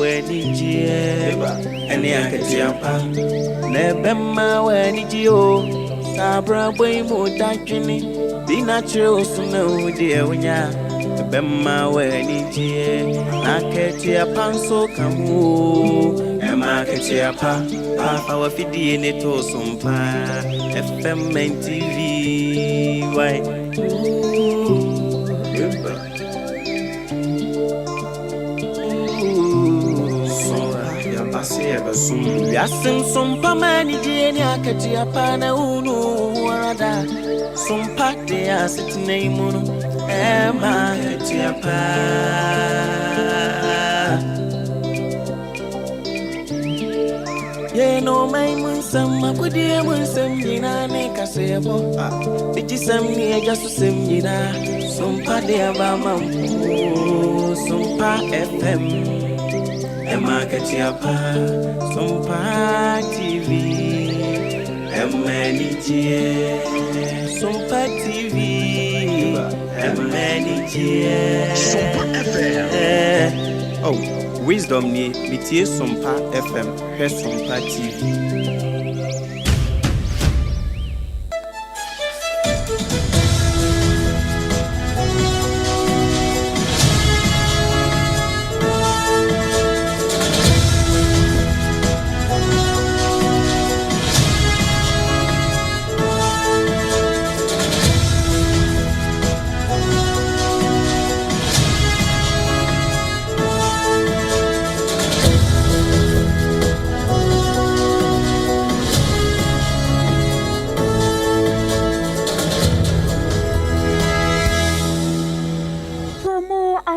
when it's and the Akatiapa. Never my when it's you. Sabra boy, more darkening. Be natural, so no, dear, when ya. Bemma when it's Akatiapa, so come home. Akatiapa, our fidi in it or some pa. FM and TV. Why? Yasin SOMPA manage Akatiapa na unu wada SOMPA de asit name Akatiapa ye no my munsam akudi munsam yina ne kasebo biji sam ni just sam yina SOMPA de abama SOMPA FM Akatiapa SOMPA TV MNG SOMPA TV MNG SOMPA FM oh wisdom ni bitie SOMPA FM he SOMPA TV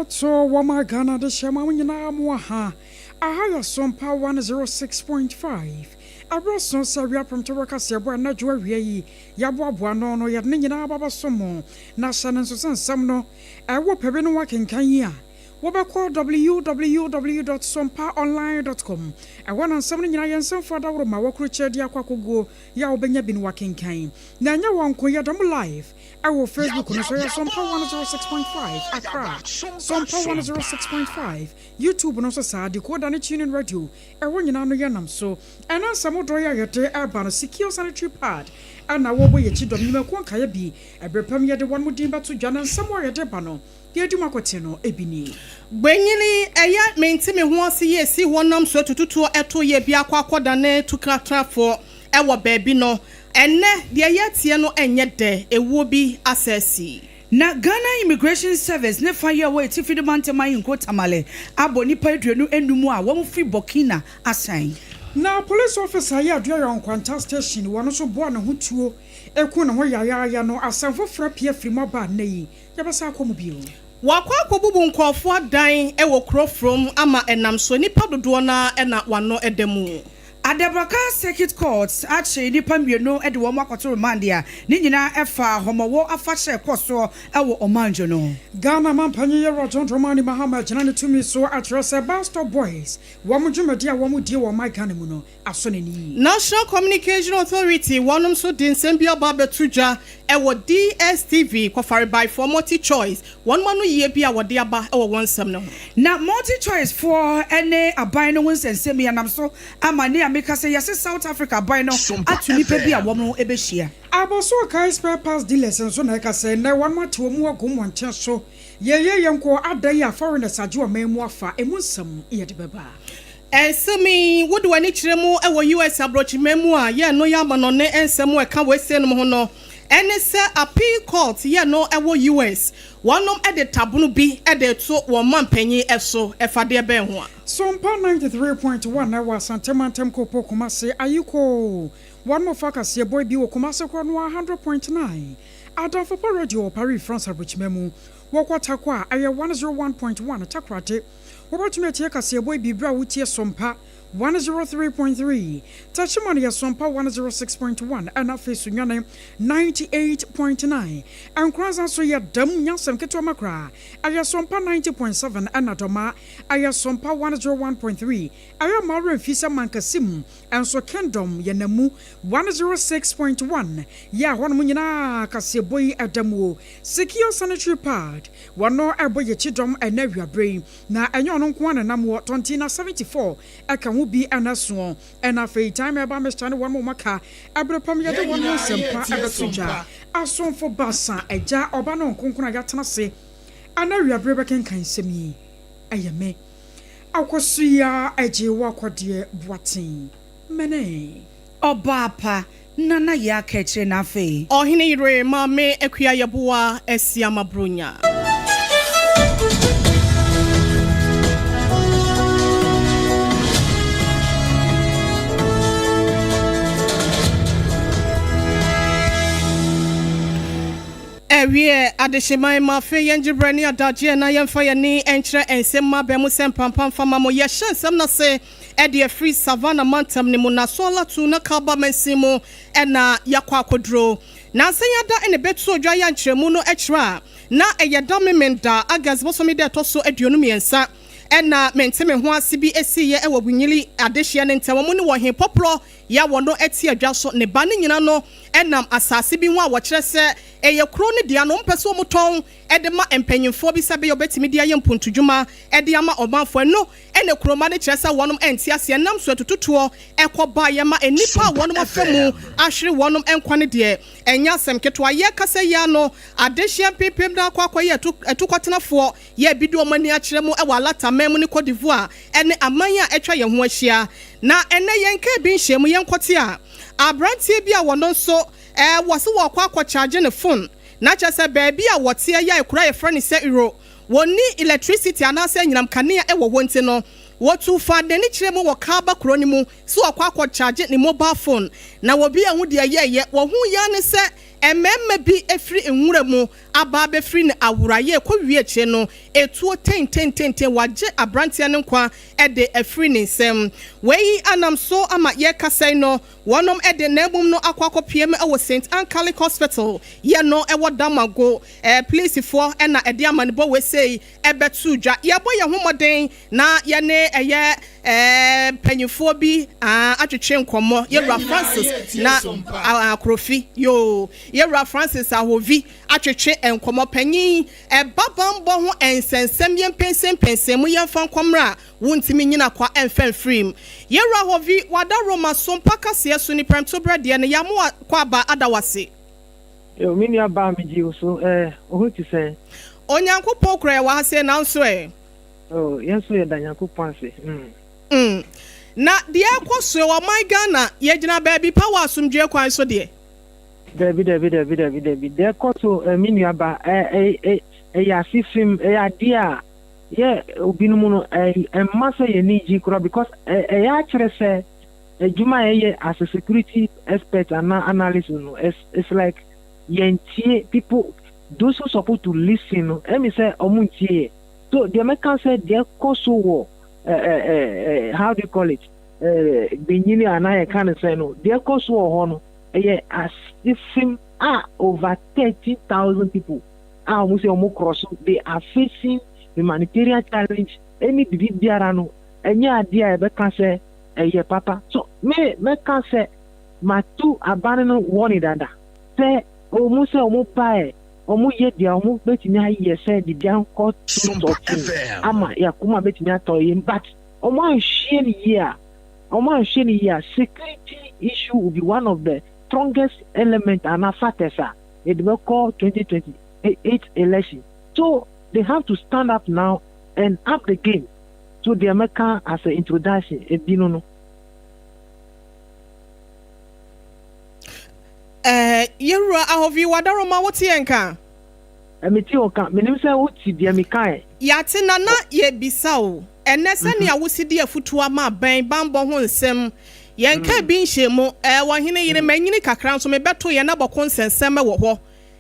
So, Wama Ghana, the Shamawina Muaha, Ahaya SOMPA 106.5. A Rosso Savia from Toraka Sabra, Najua, Yabwa Buano, Yadnina Baba Somo, Nasan and Susan Samno, I will Pevin working Kanya. Wabako www.sompaonline.com. I want on something I some father with my work Richard Yakwakugo, Yao Benya been working kind. Nanya Wanko Yadam live. I will Facebook on SOMPA 106.5 Accra, SOMPA 106.5 YouTube on Osa, the code and tuning radio. I want you know Yanam so. And on some of Doya Urban secure sanitary pad. And I will be a chidom Nimakwan Kayabi. I prepare the one with Dimba to Jan and somewhere at Debano. Yadumacotino, Ebini. Benyili, Aya maintain me once a year, see one num so to 2 year Biaqua Quadane to Catra for our baby no. And the Ayatiano and yet there, it will be assessee. Na Ghana Immigration Service ne fire way to feed the mantama in Kotamale. Aboni Pedro Endumua, one free Burkina assign. Now, police officer here, dear on Quanta Station, one also born who two, a corner where ya no, a sample frap here from my bad nay, Yabasa Comobile. Wakwa Bubun call for dying, a walk from Ama and Namso, ni Pablo and not one no edemu. Adebraka Circuit Courts actually nipa no e de wo makoto remandia ni nyina efa homowo afahye koso ewo omanjo no Ghana mampanye ye John Romani Mahama jina ne tumi so atrese Bastor Boys wo mdwumadi a wo mudie wo Mike mu no aso nani National Communication Authority wonom so din sembia ba betuja ewo DSTV kwafare by for multi choice one manu ye bia wode aba ewo wonsam no na multi choice for ene aban no wonsensem ya nam so amane make say yes South Africa buy no atuni pe bia wo mo ebehia aboso kai spare parts dealers so na ka say na one mate wo mu agum wonche so ye yenko adai a foreigners age o memu afa emunsam ye de beba Semi would wani chiremu ewo US abrochi memu a ye no ya no ne ensemu e ka we se no ho no ene se appeal court ye no ewo US wonom e de tabunu bi e de to wo mampanyi eso e fade be ho a SOMPA 93.1 na wa Santemantem Kopo Kumase ayiko one more focus ye boy bi wo Kumase kwa no 100.9 Adam for radio Paris France abrochi memu wo kwata kwa aye 101.1 takrate Robert Metia Kase boy bi bra wutie SOMPA 103.3, Tachimani SOMPA 106.1, and a face 98.9, and Kranza so ya dam yasam Ketomakra, Aya SOMPA 90.7, and Atoma, Aya SOMPA 101.3, Aya Marin Fisa Mankasim, and so Kendom Yanemu 106.1, Ya Wanmunina Kaseboy Adamu, Secure Sanitary Pad, one no Aboye Chidom and Nevia Brain, na Anyon Kwana Namu 2074, Aka be an aswan, and a fay time about Mr. one more maka, Abrapam Yada one sempa, Abasuja, a song for Bassa, a jar or banon concuna yatanase, and a real brebakin can see me. Ayame AKOSUA AGYEIWAA dear Boatin Mene Obaapa Nana ya keche na fe. Oheneyere mame ekuya yabuwa esiama brunya. Ewie adeshimai mafe yenjibrani adaje na yemfa yeni enchre ensema bemu sempampa fama mo yeshe sem na se ede free savannah mantam ni mo na sola tu na kaba mensimo ena yakwa kodro na senya ene betu odwa ya nkyeremu no ekra na eyeda memenda agas bosomi de toso aduonu miensa ena menteme ho asibi esiye ewo bunyili adehia ne ntemo ne wo he popro ya wono eti adwaso ne ba ne nyina no enam asase bi ho a wo kire se eye kro ne dia no mpese wo ton ede ma empanyimfo bi sabe yo betimi dia ye mpontudwuma ede ama omanfo no ene kroma ne kire se wonom enti ase nam so atututo ekoba ye ma enipa wonom afamu ahwere wonom enkwane de enya asem keto aye kase ya no adehia pepem da akwakoye etukotenafo ye bidu mani akire mu e walata memu ne Cote d'Ivoire ene amanya etwa ye ho ahia na ene yenka bi nhyiemu yenkote a abrantie bi a wono so wose wo akwa charge ne phone na chese baabi a wote ya ekura ye frani se euro woni electricity anase nyinam kanea ewo wonte no wotu fa de ni kire mu wo kaba kuro ni mu so akwa charge ne mobile phone na wo bi ahu de ye wo hu ya ne se ememme bi efri enwura mu aba be free ne awuraye ekwowie che no etuo ten waje abrantia ne nkwa ede efri ne nsem wei anam so ama ye kasai no wonom ede nebum no akwakọ pm ewo St. Anne Catholic Hospital ye no ewo damago police for na ede amanebo we say ebetu dwa ye boye homoden na ye ne eye panyifo bi atwetwe nkomo ye Ra Francis na akrofi yo ye Ra Francis ahovi atwetwe enkomo panyin babambo ho ensensem ye pensem mu ye fa nkomra wontimi nyina kwa enfan free ye Ra hovi wada Roma SOMPA kase so ni premto brade ne yamo kwa ba adawase yo mini aba miji so ohu ti se onyankopon kura wa hase na nso oh yenso ye danyankopon ase na de AKOSUA wa my Ghana ye gina baby power asumdwe kwan so de David de koso mini aba ya system ya dia ye obinum no massa ye ni ji kura because ya kire se ejuma ye as a security expert and analyst no it's like yentie people those who supposed to listen no me say omuntie so the American said de koso wo how do you call it benyini anaye kan say no de koso wo no as if over 30,000 people they are facing humanitarian challenge any bibiara no enya dia be kan say papa so me can say my two abandon one dada say omu say omu pae omu ye dia omu betimi aye say the dia ko ama ya kuma betimi atoyin but omu anhye ni here security issue will be one of the strongest element and factors it will call 2028 election. So they have to stand up now and up the game to the American as an introduction. You know. Yera ahovi wadaroma woti enka. Emiti oka menim say woti dia mekai. Yate nana ye bisao. Enese ne awusi de afutua ma ban bambo ho nsem. Yenka bi nhyiemu Oheneyere manyini kakra nso me beto ye na bokon sensem wo ho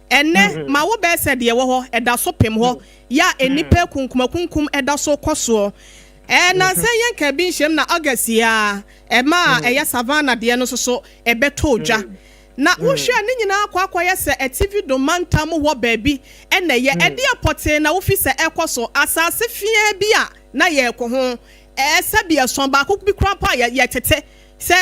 enne ma wo be se de wo ho eda so pem ho ya enipa kunkum eda so koso na say yen ka bi nhiem na August ya ma eya savannah de no so ebeto dwa na wohwe ne nyina akwa se TV domantam wo baabi na ye ede apote na office ekoso asase fie bia na ye ko ho se bia son ba ko bi kra pa ye tete se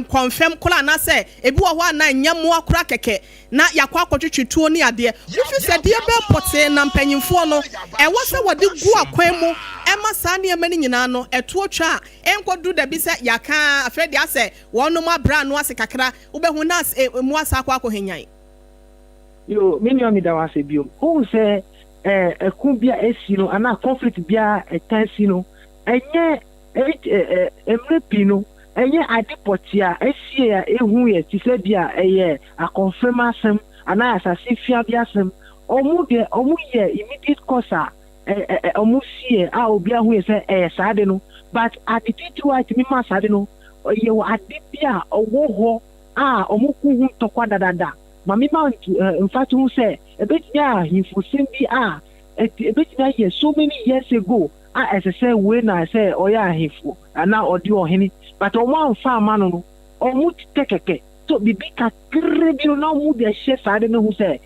confirm kola na se ebi wo ho na nyamo akra keke na yakwa akotwetwetuo ni ade office de be apote na mpanyimfo no wo se wode gu akwan mu ema saa ne ema ni nyina no eto twa enkodu da bi se yaka afredi ase wonum abra no ase kakra ubehu na mu asa akwa henyan yo mini omi da wase bio who say ekun bia esi no ana conflict bia etansi no enye emre pino enye adipotia esi ya ehu ye ti se bia eye a confirm asem ana asase fia bia asem omu ye immediate cause omu sie a obi ahu ye se saade no but attitude white mi ma saade no ye wo adibia owo ho a omu ku hu tokwa dadada mami ma in fact who say ebetia hinfusim bi a ebetia ye so many years ago as I say when I say oya hinfu ana odi ohini but omo anfa ma no omu tekeke so bibi ka krebi no na mu de she saade no who say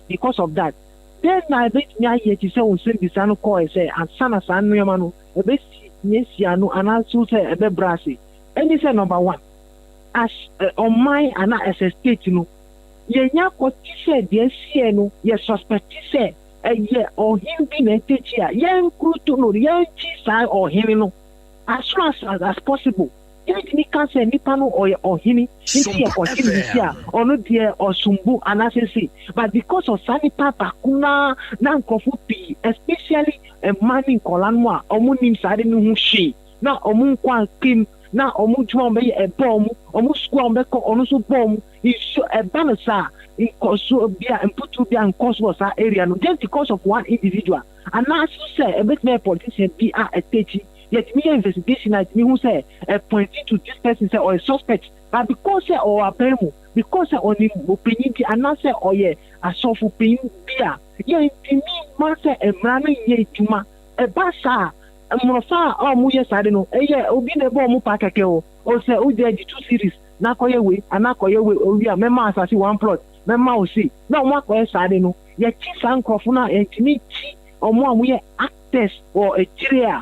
because of that then na ebetia ye ti say on sim bi sanu call say ansana sanu yama no ebesi nyesi anu ana so say ebe brasi any say number 1 as on my ana as a state no yenya ko ti se de sie no ye suspect se ye o him bi na techi a yen kruto no yen chi sai o him no as soon as possible even ni can say nipa no o him ni ti e ko ti ni sia ono de osumbu anasese but because of sanipa bakuna na nkofu pi especially a man in kolanwa omu nim sade no hu hwe na omu kwa kim na omu jwa mbe e bom omu squad mbe ko onu so bom iso e banasa in koso bia imputu bia nkoso sa area no just because of one individual and now say a bit more politician be a techi yet me investigation at me who say pointing to this person say or a suspect but because say or apemu because say on him opinion and now say or ye a sofu pin bia ye me ma say e mrana ye tuma e basa Mofa mu yesade no eye obi na ebo mu pakeke o say o dey the 2 series na koye we anakoye we owi a mema asasi one plot mema o see na mo akoye sade no ye chi sankrofo na entimi chi omo amu ye actors or a chiria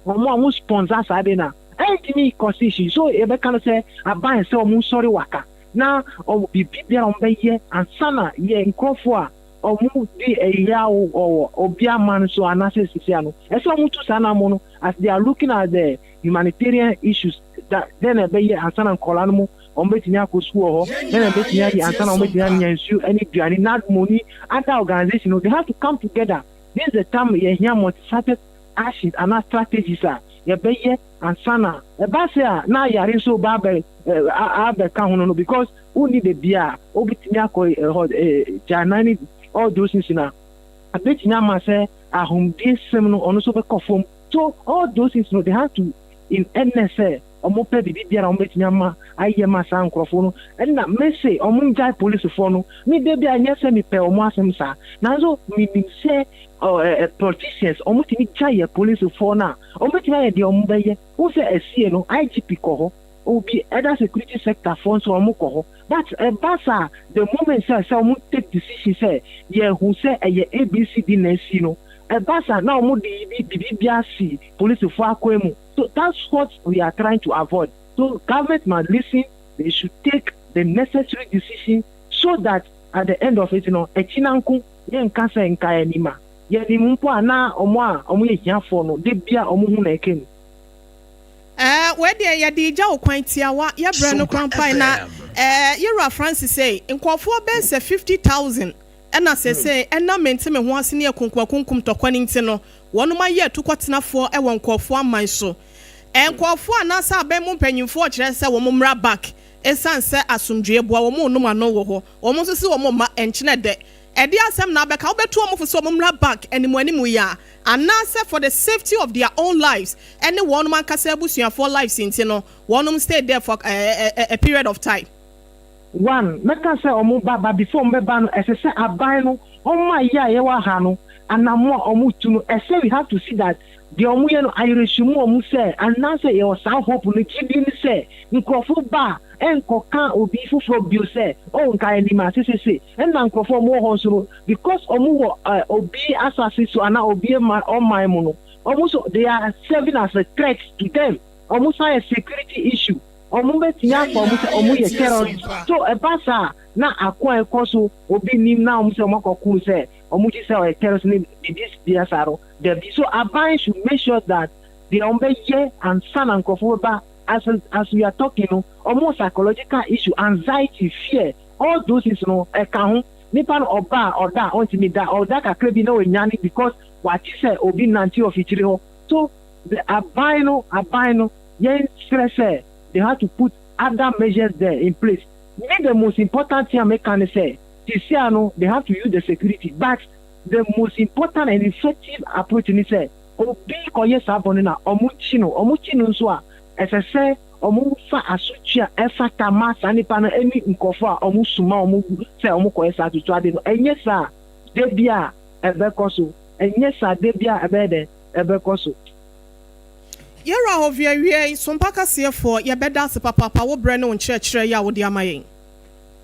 omo amu sponsor sade na entimi constitution so e be kan say aban say omu sorry waka na o bibi bia o be ye ansana ye nkrofo a omu di eyawo or obia man so anase sisiano eso omu tu sana mono as they are looking at the humanitarian issues that then be ye ansana nkola no mu ombetini akosu ho then betini di ansana ombetini nyansu any duani not money other organization they have to come together. This is the time ye hear multifaceted actions and strategies ye be ye ansana e ba se na yare so ba be ka hono no because who need the beer obetini akoy janani all those things na a bit nyama say ahumdi sem no ono so be kofom so all those things no they have to in NSA omo pe bibi biara omo bit nyama aye ma san krofo no and na me say omo jai police for no me de bia nya se me pe omo asem sa na so me say politicians omo timi jai police for na omo timi de omo be ye who say asie no IGP ko ho obi other security sector for so omo ko ho but basa the moment say omo take decision say ye who say ABCD na si no basa na omo di bia si police for akwemu so that's what we are trying to avoid. So government must listen, they should take the necessary decision so that at the end of it, echinanku yen kasa enka enima ye ni mpo ana omo ye hiafo no de bia omo hu na eken we dey ya di ja okwantia wa ya bre no krampai na Yera Francis say nkofo be se 50,000 ena se ena mente me ho ase ne kunkum tokwane nti no wono ma ye tukwatenafo e won nkofo aman so nkofo anasa aben mu mpanyimfo kire se wo mra back esan se asomdwe boa wo mu no ano wo ho wo mu so se wo ma enchine de edi asem na beka obetu wo mu so wo mra back animu ya anasa for the safety of their own lives any one man kasa abusuafo lives nti no one stay there for a period of time. One, make us say omo baba before me ba no ese aban no omo ya ye wa ha no anamo omutu no say we have to see that the omuye no ayireshimu omu say and now say your sa hope no gidi ni say nkrofo ba enkoka obi fufuro bio say o nka anima say and na nkrofo mo ho so because omu obi asase so ana obi ma oman mu no omu so they are serving as a threat to them omu say a security issue omu betinya for omu say omu ye terrorist so e pasa na akwa ekoso obi nim na omu say omakoku say omu ji say terrorist ni this biasaro there be so aban should make sure that the ombeye and son and kofoba as we are talking no almost psychological issue anxiety fear all those is no e kan ho nipa no oba oda ontimi da oda kakra bi na onyani because what you say obi nanti of itiri ho so the abino yen stress they have to put other measures there in place. Maybe the most important thing I can say this year no they have to use the security but the most important and effective approach is say obi koye sabone na omuchino so a say omu fa asuchia efa kama sanipa na emi nkofo a omu suma omu say omu koye sa tutu ade no enye sa de bia ebekoso enye sa de bia ebede ebekoso yera hovia sompa kasefo ye beda se papa wo bre no nkyerɛkyerɛ ya wo de amayen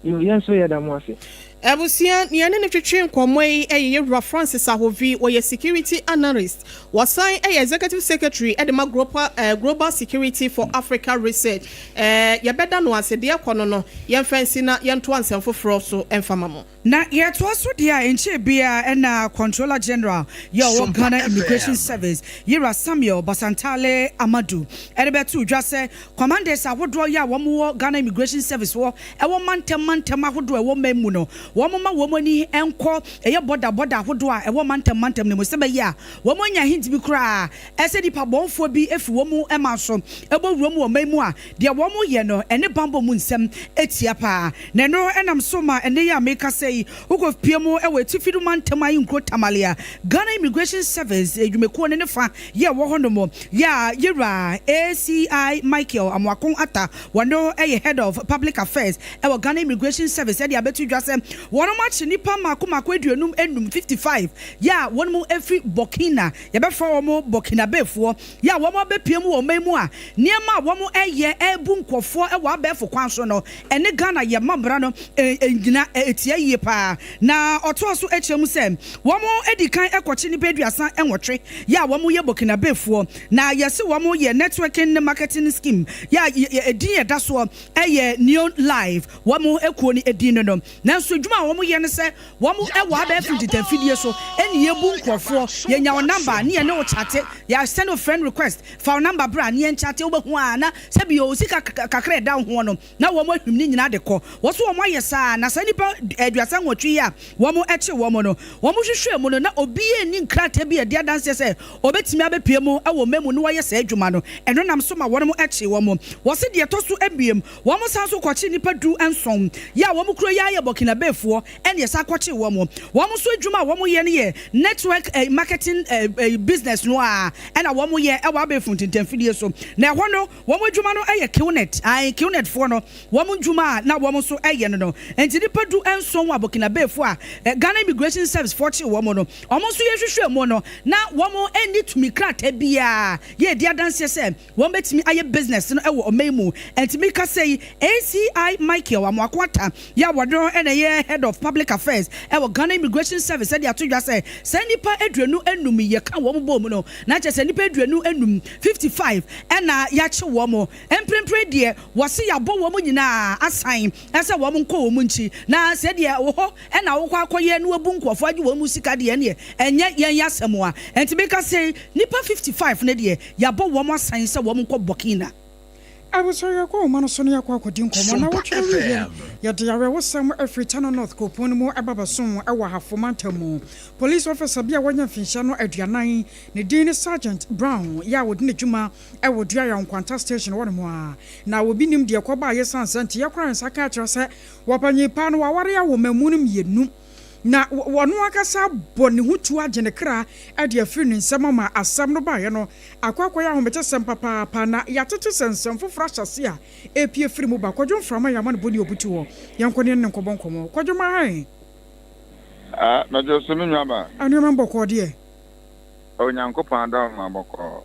yo yenso ye da mo ase Ebusia ni ene ne twetwe nkomo yi Yewura Francis Ahovi oye security analyst wasan executive secretary edema global security for Africa research ye beda no ase de ekono no ye fancy na ye nto ansem foforo so enfamamo na ye to so dia enche bia na controller general ye wo Ghana Immigration Service Yewura Samuel Basantale Amadu erebetu dwa se commanders ahodo ya wo mo Ghana Immigration Service wo e wo mantem ahodo e wo mamu no womoma womoni enko eye boda hodo a ewo mantem ne mo sebe ya womonya hint bi kra ese dipa bonfo bi efi womu ema so ebo wurom wo mamu a de womo ye no ene bambo mu nsem etia pa ne no enam so ma ene ya meka sei uko piemu ewe tifidu mantem ayi nkro tamalia Ghana Immigration Service edwumeko ne fa ye wo hono mo ya Yewura ACI Michael Amwakon Ata wano eye head of public affairs ewo Ghana Immigration Service e de abetu dwase wono machi nipa mako aduanum enum 55 ya wono mu efi Burkina ya befa womo Burkina befo ya womo bepiem wo mamu a niema womo eye ebu nkofo e wa befo kwanso no ene Ghana ye mambra no engina etia yie pa na oto so echemu sem womo edikan ekochi nipa aduasa enwotwe ya womo ye Burkina befo na yesi womo ye networking marketing scheme ya edin ye daso eye Neon Live womo ekuo ni edin no nanso dwuma womo ye ne se womo ewa ba efi ditafidie so eni ebu nkofo ye nya wo number ne ye ne wo chat ya send a friend request for number bra ne ye chat wo behu ana se bi o sika kakra da ho no na womo ahwim ni nyina de ko wo so womo ayesa na sa nipa aduasa nwotwe ya womo eche womo no womo hwehwe mu no na obi eni nkrata bi ade adanse se obetimi abepie mu ewo memu no waye sa adwuma no eno nam so ma womo eche womo wo se de to so abiem womo san so kwachi nipa du enson ya womo kro ya ye Burkina befo ene yesa kwachi womo so adwuma womo ye ne ye network marketing business no a ena womo ye ewa befu tintamfidie so na ho no womo adwuma no eye Qnet for no womo adwuma na womo so eye no enti nipa du enson wa Burkina befo a Ghana Immigration Service forchi womo no omo so ye hwehwe mo no na womo eni tumi krata bia ye dia danse se womo betimi aye business no ewo omemu enti mi ka sei ACI Michael Amwakwata ya wodo ene ye head of public affairs ewo Ghana Immigration Service dia to dwa say nipa aduanu enum ye ka womo bom no na che se nipa aduanu enum 55 ena ya che womo emprempre de wo se ya bo womo nyina asan ese womo nko womo nchi na se de wo ho ena wo kwa akoye no abu nkofo age womo sika de ne enye yen yasemo a enti be ka say nipa 55 ne de ya bo womo asan se womo nko Burkina I was sorry, go man, Sonia Quacotin, come on. Yet the area was some African North Copon more about some hour half for Mantamo. Police officer Bia William Finchano at Yanai, Nadine Sergeant Brown, ya would Nijuma, I would dry on Quanta Station one more. Now will be named the Aquaba, yes, and Santiago and Sakatra, Wapani Pano, Waria, woman, Munum Yenu. Na wanu akasa boni hutu agene kra ade afiri nsem ma asam no baye no akwakwa ya homete sem papa na yatoto sensem foforo hyase a epie firi mu ba kwadwo mframa ya ma no boni obutu wo yankone ne nkobonkomo kwadwo ma han Na just me nyaba. Anu mboko de. Onyankopon adam maboko.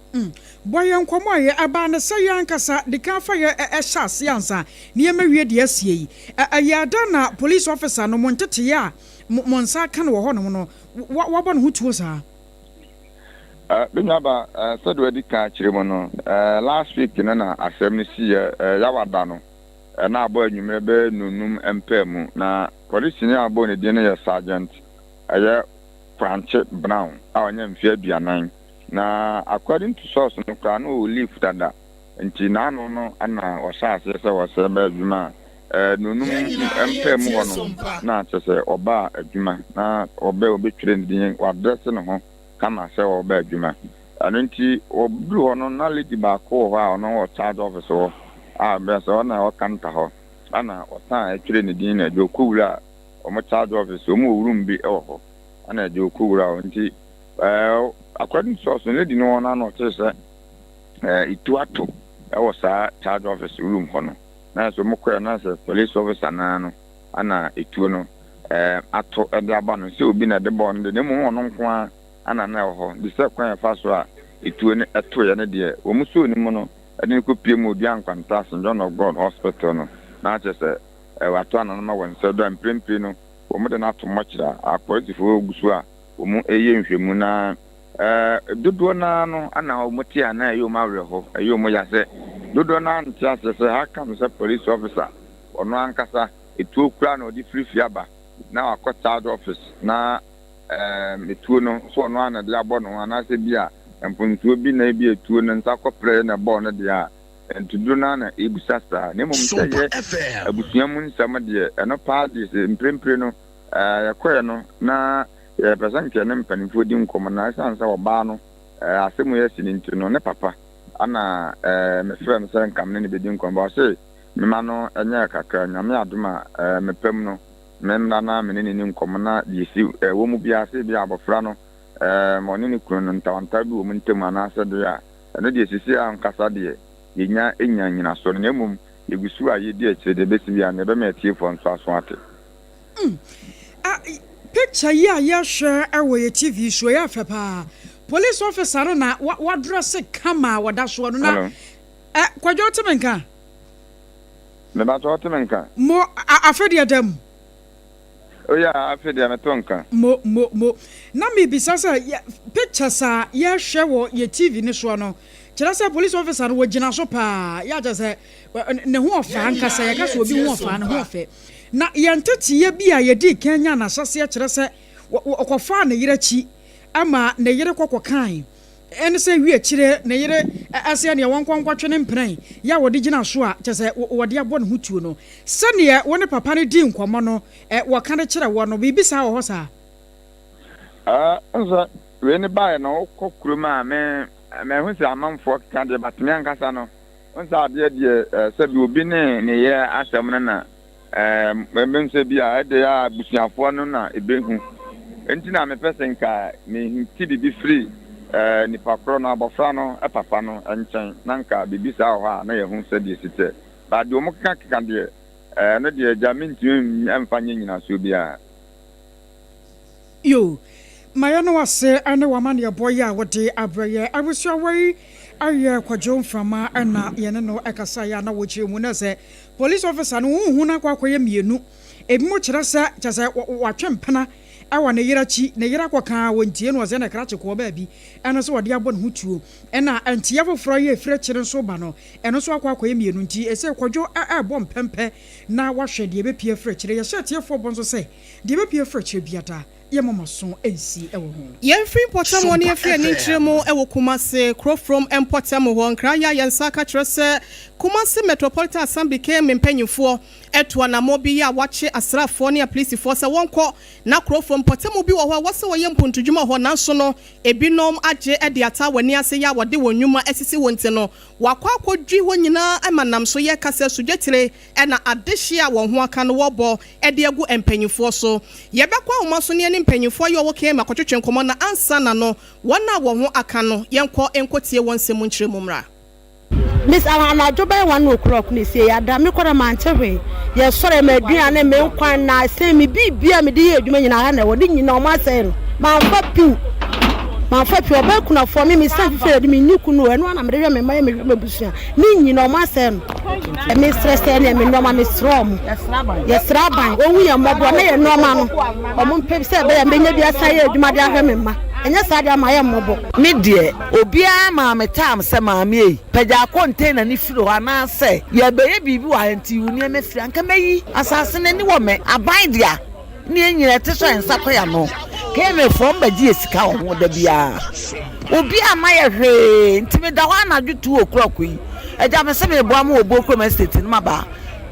Boy enkomo ye aba ne se yankasa de kan fa ye ehas yansa ne mawie de asie ayada na police officer no montete ya monsa kan wo ho no no wabɔ no hutuo saa. Nyaba said we di ka kire mo no last week na asem ni si yawada no na abo anwumre be nunum empemu na police ni abo ne de ne ye sergeant Franche Brown onye mfie aduanan na according to source no kra no leave dada nti na no ana osase se wose ba adwuma nunum empemu wono na chese oba adwuma na oba obetwire ndin wadress no ho kama se oba adwuma anu nti obru hono na lady ba ko ho a ono wo charge office ho be so na o kanta ho ana otan atwire ndin na dokowura o mo charge office o mo wurum bi e ho ana dokowura nti according to source lady no na no chese ituato e wo sa charge office room ho no na so mo kwa na se police officer na no ana etuo no ato e de aba no se obi na de bond ne mo hono nko ana na ho de se kwan fa so a etuo ne eto ye ne de o mu so ni mo no e de ko pie mo obi ankwanta St. John of God Hospital no na che se wato ana na ma won se do amprempre no o mu de na to mochira apolitifo ogusu a o mu eye nhwemu na dodo na no ana o mu ti ana e yo ma wre ho e yo mu ya se dodo na ntia se ha kam se police officer ono ankasa etuo kura na odi free fiaba na akota office na etuo no so ono ana de abo no ana se bia empuntuo bi na bi etuo no nta kopre na bo no de a entudo na ebusasa ne mum se ye abusuamu nsam de eno pa de mprempre no yakoye no na represent ne mpanifo di nkomo na sansa oba no asemu ye sininti no ne papa ana me friend say nkam ne be di nkomo ba say me ma no enye kakra nyame adoma mepam no memna na me ne nkomo na yesi wo mu bia se bia abofra no mo ne kunu no ntawanta bi wo mu ntem ana se de a ene de sisi ankasa de yenya nyina so ne mum yegusu a yedi akire de besi bia ne be ma tie fo nso aso ate picture ya share away TV show ya fepa police officer na wa dress kama wada so no na kwajo temenka me ba to temenka mo afedi adam oya afedi ametonka mo na me bisa sa picture sa ya share wo ye TV ni so no kira say police officer wo gina so pa ya just say ne ho ofa anka say ya ka so obi ho ofa ne ho ofa na yantetiye bia yedi Kenya na sase a kire se okofa na yire chi ama na yire kokokan ene se wi akire na yire ase ne wonkonkotwe ne mpran ya wodi gina so a kire wodi abo ne hutuo no se ne woni papa ne di nkomo no woka ne kire wo no bibisa wo ho sa nza we ne bae na kokuruma me hu se amanfo kan de batme ankasa no nza de se bi obi ne ye asem na membe se bia ede ya busuafo no na ebehu enti na me pesen ka me hinti bi free ni pakro na abofra no papa no enchen na nka bibisa ho a na ye hu se de site ba de o mo kaka de no de jaminti emfanye nyina so bia yo mayano wase ane wamane ya boya wode abreye abusua wei aye kwajo mframa ana yene no ekasa ya na wochi mu na se police officer no hu na kwakoye mienu ebimo kire se chese watwempena awa ne yirachi ne yira kwaka wontie no ze na krache ko ba bi eno so wode abo ne hutuo ena antie foforo ye fire kire so ba no eno so akwakoye mienu nti ese kwajo abo mpempe na wahwe de ebepie fire kire ye hyetie fo bonzo se de ebepie fire kire biata ye mamaso ensi ewo ho ye free potam woni afia ni kiremu ewo Kumase crow from empotam ho nkra ya yensa ka kire se Kumase Metropolitan Assembly came mpanyufo etwa na mobi ya wache asrafo ne police force wonko na crow from potam bi wo ho wose wo ye mpontudwuma ho nanso no ebinom agye ede ata wani ase ya wode wonwuma esisi wonte no wakwa akodwi ho nyina amanam so ye kasa sugjetire na adehia wo ho aka no wobo ede agu mpanyufo so ye bekwa omaso ne mpanyufo ye wo kema kwotwetwe nkomo na ansa na no wona wo ho aka no yenko enkotie wonsem nkyeremu mra Miss Ana Joba 1 o'clock ni say ya da me kwara manchehwe ye sore me aduane me nkwan na se me bibia me de ye adwuma nyina ha na wo de nyina o ma se no ma fa piu oba kuna for me san fife de me ni kunu eno na me de me ma me busua ni nyina o ma se no me stress e na me no ma me strom yes raban owu ye mobo na ye no ma no o mo pep se be me nya bia sa ye adwuma de ahwe me ma enya sa de ma ye mobo me de obia ma me tam se ma me yi pagya container ni firo ana se ye be ye bibi wa anti uni me firi anka meyi asase na ni wo me aban dia ni enyira te so ensa ko ya no keme from baji esika ho da bia obi ama ye hwe ntime da wa na dwutu okroko yi eja me se me bo ama obo krom state ni maba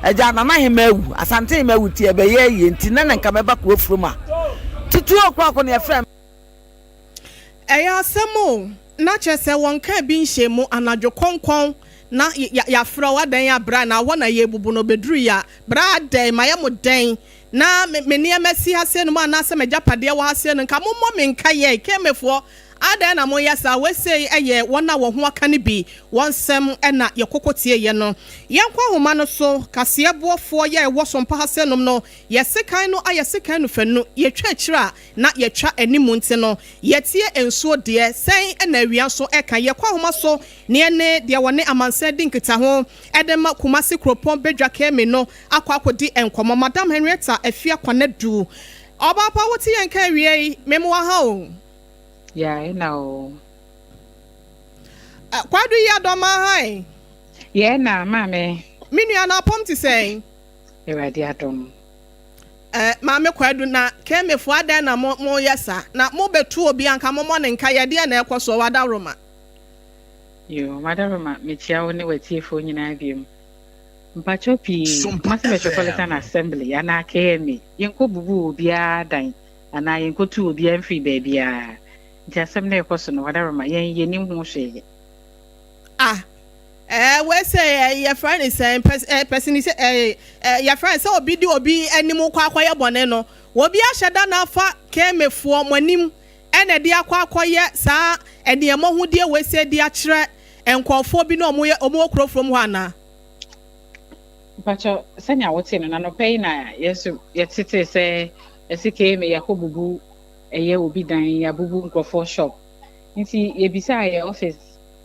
eja na na hemawu asante hemawu ti ebe ye ye ntine na nka meba ko ofroma tutu okroko ne efrem eya asemo na chese wonka bi nhemu anadwo konkon na ya fra wadan ya bra na wona ye bubu no bedru ya bra den maye mo den na me niamasi hase no ma na se megapade wa hase no nka mommo me nka ye kemefo ada na mo yasa we say eye wona wo ho aka ne bi wonsem na ye kokotie ye no yenkwa homa no so kase boofo ye wo sompa hase no no ye sekan no aye sekan no fanu ye twa akira na ye twa animu nti no ye tie ensuo de sen na awia so eka ye kwa homa so ne ne de wone amansa dinkita ho edema kumase kropon bedwa keme no akwakodi enkomo madam Henrietta afia kwanadu obapa woti yenka wie memwa ha o yeah, no. Kwadu ya doma hai. Yeah, na mame. Minu ana pom ti say. Ewadi adom. Mame kwadu na keme fo ada na mo yesa na mo betu obi anka mo ne nka ye de na ekoso wada roma. Yo, wada roma metia wo ne watiefo nyina biem. Mpacho pi Mass Metropolitan Assembly ana KMA. Yenko bubu obi adan ana yenko tu obi amfri baby a. Jasem na ekoso no wada roma yen nim ho hwe. We say your friend is person is your friend say obi anim kwa ye bone no obi ahada na afa kemefo monim ene de akwa ye saa enemo hu de we say de akire enkofo bi na omo okro from ho ana Pacho senya wote no na pay na yesu yetete say esike me yakobubu eye obi dan ya bubu nkofo shop nti yebisa ye office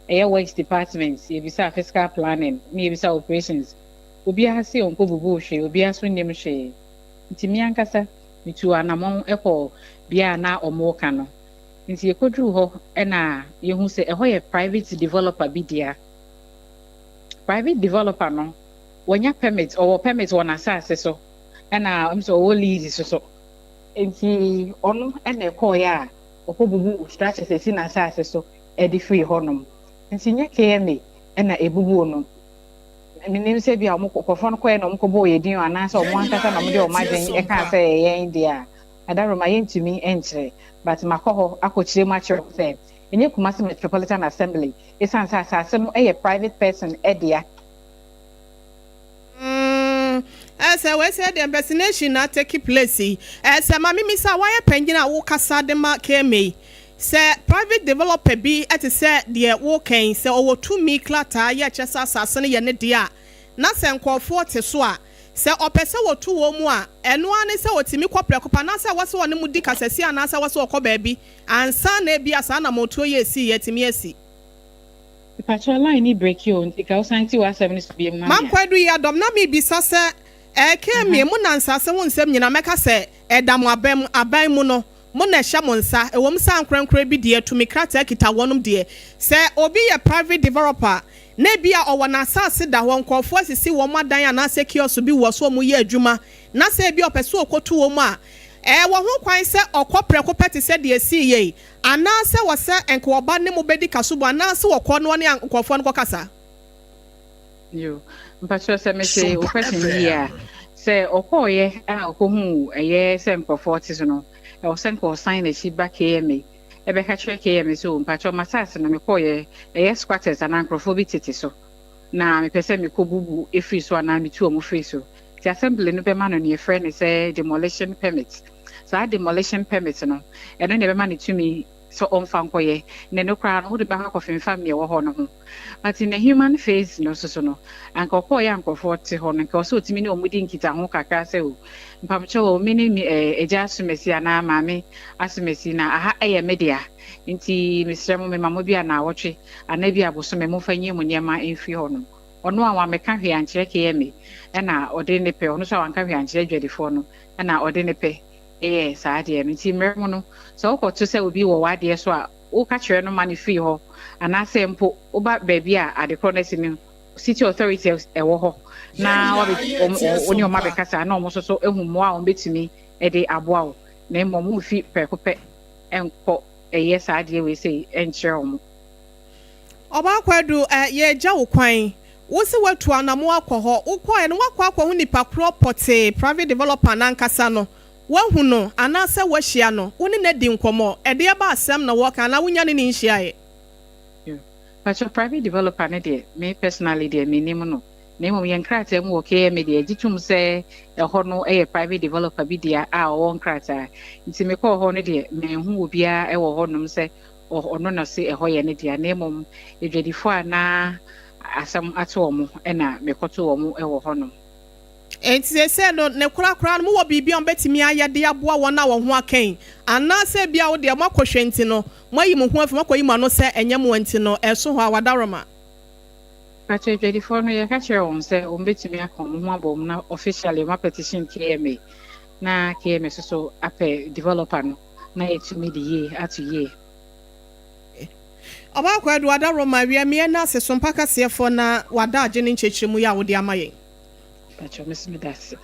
eye works department yebisa fiscal planning me yebisa operations obi ahase onko bubu hwe obi aso nim hwe nti mi ankasa mitu anamon eko bia na omoka no nti yekodru ho na yehu se eho ye private developer bidia private developer no wonya permit or permit wona asase so na so wo lease so nti ono na eko ya okobubu structure se na asase so e di free honom nti nye KMA na ebubu no nim se bia omokofo no koye no omkobo ye din ana so omo ankasa na mo de omagen e kan se yen dia adaroma yentumi enkyere but makoho akokyire mu akire se enye Kumasi Metropolitan Assembly esansa asase no e private person edia as we said the impersonation na take place as mama mi sa why pengina wo kasa de ma KMA say private developer bi at say the wo kan say owo 2 mi klata ya chesa asase ne ye ne dia na se nkofo te so a se opese wo tu wo mu a eno ane se otimi kopre kopa na se wase woni mu di kasasi ana se wase okọ ba bi ansa na bi asa na moto ye si yetimi asi Pacho line ni break you ntika usanti wa 7 bi ma kwadu ya dom na mi bi sa se KMA mu na nsase wo nsem nyina meka se edam aban mu no mo na hya mo nsa ewom sa nkrenkre bi de atumi krata kita wonum de se obi ye private developer na bia owo na asase da ho nkofo asisi wo madan ana se kiosk bi wo so mo ye adwuma na se bia opese okotu wo mu a wo ho kwan se okopre kopete se de asi ye ana se wo se enko oba ne mo bedi kasubo ana se wo ko no ne nkofo no kokasa yo mpacho se me say o question here se okoye okohu eye se nkofo ti so no e o se nko sign e shi back KMA e be ka chere KMA so mpacho masase no me koye eye squatters ana nkofo bi tete so na me pese me kobubu e free so ana me tu o mo free so the assembly no be man on your friend say demolition permit so demolition permit no e no ne be man to me so ɔmfa nkɔyɛ na no koraa no wode bɛka kɔfemfa mmea wɔ hɔ no ho but in the human face no so no anka ɔkɔɔyɛ ankɔfoɔ te hɔ no nka ɔsɛ ɔtumi ne ɔmudi nkita ho kakra sɛ o mpamkyɛ wɔ me ne agya asomasi anaa maame asomasi na aha ɛyɛ me dea nti mesrɛ mo mema mo bi a na awɔtwe ana bi abosome momfa nyɛ mu nneɛma ɛmfiri hɔ no ɔno a wameka hwee ankyerɛ kɛyɛ me ɛna ɔde ne pɛ ɔno so a wanka hwee ankyerɛ dwadifoɔ no ɛna ɔde ne pɛ ɛyɛ saa adeɛ no nti mmerɛ mu no sɛ wokɔto sɛ obi wɔ w'adeɛ so a woka kyerɛ no ma no firi hɔ anaasɛ mpo woba baabi a adekorɔ no asi no city authority ɛwɔ hɔ na wone ɔma bɛkasa na ɔmo so ehu mmoa a ɔmbɛtumi ɛde aboa wo na mmom wofi pɛkopɛ ɛnkɔ ɛyɛ saa adeɛ wei sɛ ɛnkyerɛ ɔmo Obakwadu yɛgya wo kwan wo se watu anamo akɔ hɔ wokɔɛ no wakɔ ho nipa korɔ pɔte private developer nankasa no wahu no anaasɛ wahyia no wo ne na di nkɔmmɔ ɛde ba asɛm na wɔka na wonya ne ne nhyiaeɛ Pacho private developer ne deɛ me personally deɛ me nim no na mmom yɛn krataa mu wɔ KM deɛ gye tum sɛ ɛhɔ no ɛyɛ private developer bi deɛ a ɔwɔ nkrataa nti me kɔɔ hɔ no deɛ menhu obiara ɛwɔ hɔ nom sɛ ɔno na se ɛhɔ yɛ ne deɛ na mmom edwadifo a na asɛm ato ɔmo ɛna mekɔto ɔmo ɛwɔ hɔ nom enti sɛ no ne korakora no mo wɔ biribi a mbɛtumi ayɛ de aboa wɔn a wɔn ho akɛn anaasɛ bia wo deɛ mo akɔhwɛ nti no mo ayi mo ho afi mo akɔyi mo ano sɛ ɛnyɛ mo nti no ɛso hɔ a wadaroma Pacho edwadifo no yɛka kyerɛ wɔn sɛ ɔmbɛtumi akɔ mo ho abɔ mo na officially ma petition KMA na KMA so apɛ developer no na yɛtumi de yie ato yie Obakwadu wadaroma wie me na se SOMPA kaseɛfo na wada agye ne nkyekyeremu yɛ a wode ama yɛn Pacho mesme dase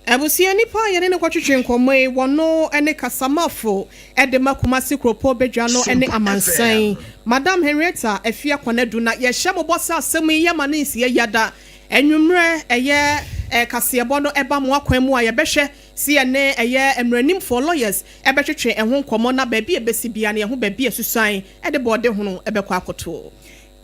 Abusia nipa yɛne ne kwatwetwe nkɔmmɔ yi wɔno ne kasamafo de makumasi kropo bedwa no ne amansan Madam Henrietta afia kwanadu na yɛhyɛ mo bɔsa asɛm yi yɛ ma ne nsia yada enwumre ɛyɛ kaseɛbɔ no ɛba mo akwan mu a yɛbɛhwɛ si ene ɛyɛ emranim for lawyers ɛbɛtwetwe ɛho nkɔmmɔ na baabi ebesi bia ne ɛho baabi esusan ɛde bɔde hono ɛbɛkɔ akoto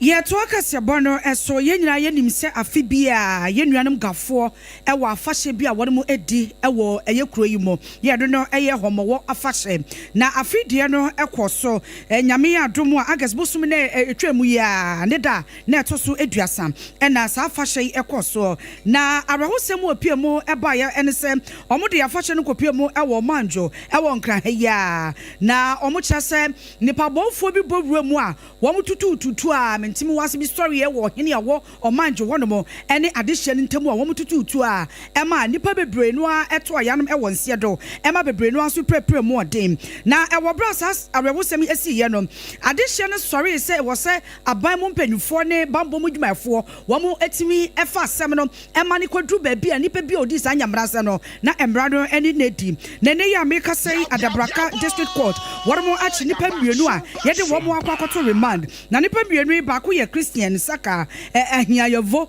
Yɛto akasɛbɔ no ɛso yɛnyina yɛnim sɛ afi bi a yɛnuanom gafoɔ ɛwɔ afahyɛ bi a wɔn mu edi ɛwɔ ɛyɛ kuro yi mu yɛdo no ɛyɛ hɔmɔwɔ afahyɛ na afi deɛ no ɛkɔ so nyame adom a August bosom na etwa mu ya ne da na ɛto so eduasa ɛna saa afahyɛ yi ɛkɔ so na arahosɛm wɔ pie mu ɛba yɛ ɛne sɛ ɔmo de afahyɛ no kɔ pie mu ɛwɔ manjo ɛwɔ nkran ha ya na ɔmo kyerɛ sɛ nipa bɔnfoɔ bi bɔ wura mu a wɔn tutu a ntimi wase bi story e wo hene awo omanjo wonomo ene adehye ntamu a wo mutututu a ema nipa bebre no a eto ayanom e won se do ema bebre no aso prepare mu odem na e wo brasas awewosem esi ye no adehye no story se wo se aban mu mpanyufo ne bambo mu dwumafo wo mu etimi efa asem no ema ne kwadru ba bi a nipa bi odi sa nyamrase no na emra no ene nedi na ne ya meka sei Adabraka district court wo mo achi nipa mienu a ye de wo mo akwakoto remand na nipa mienu ba ko ye Christian Saka ahiayevo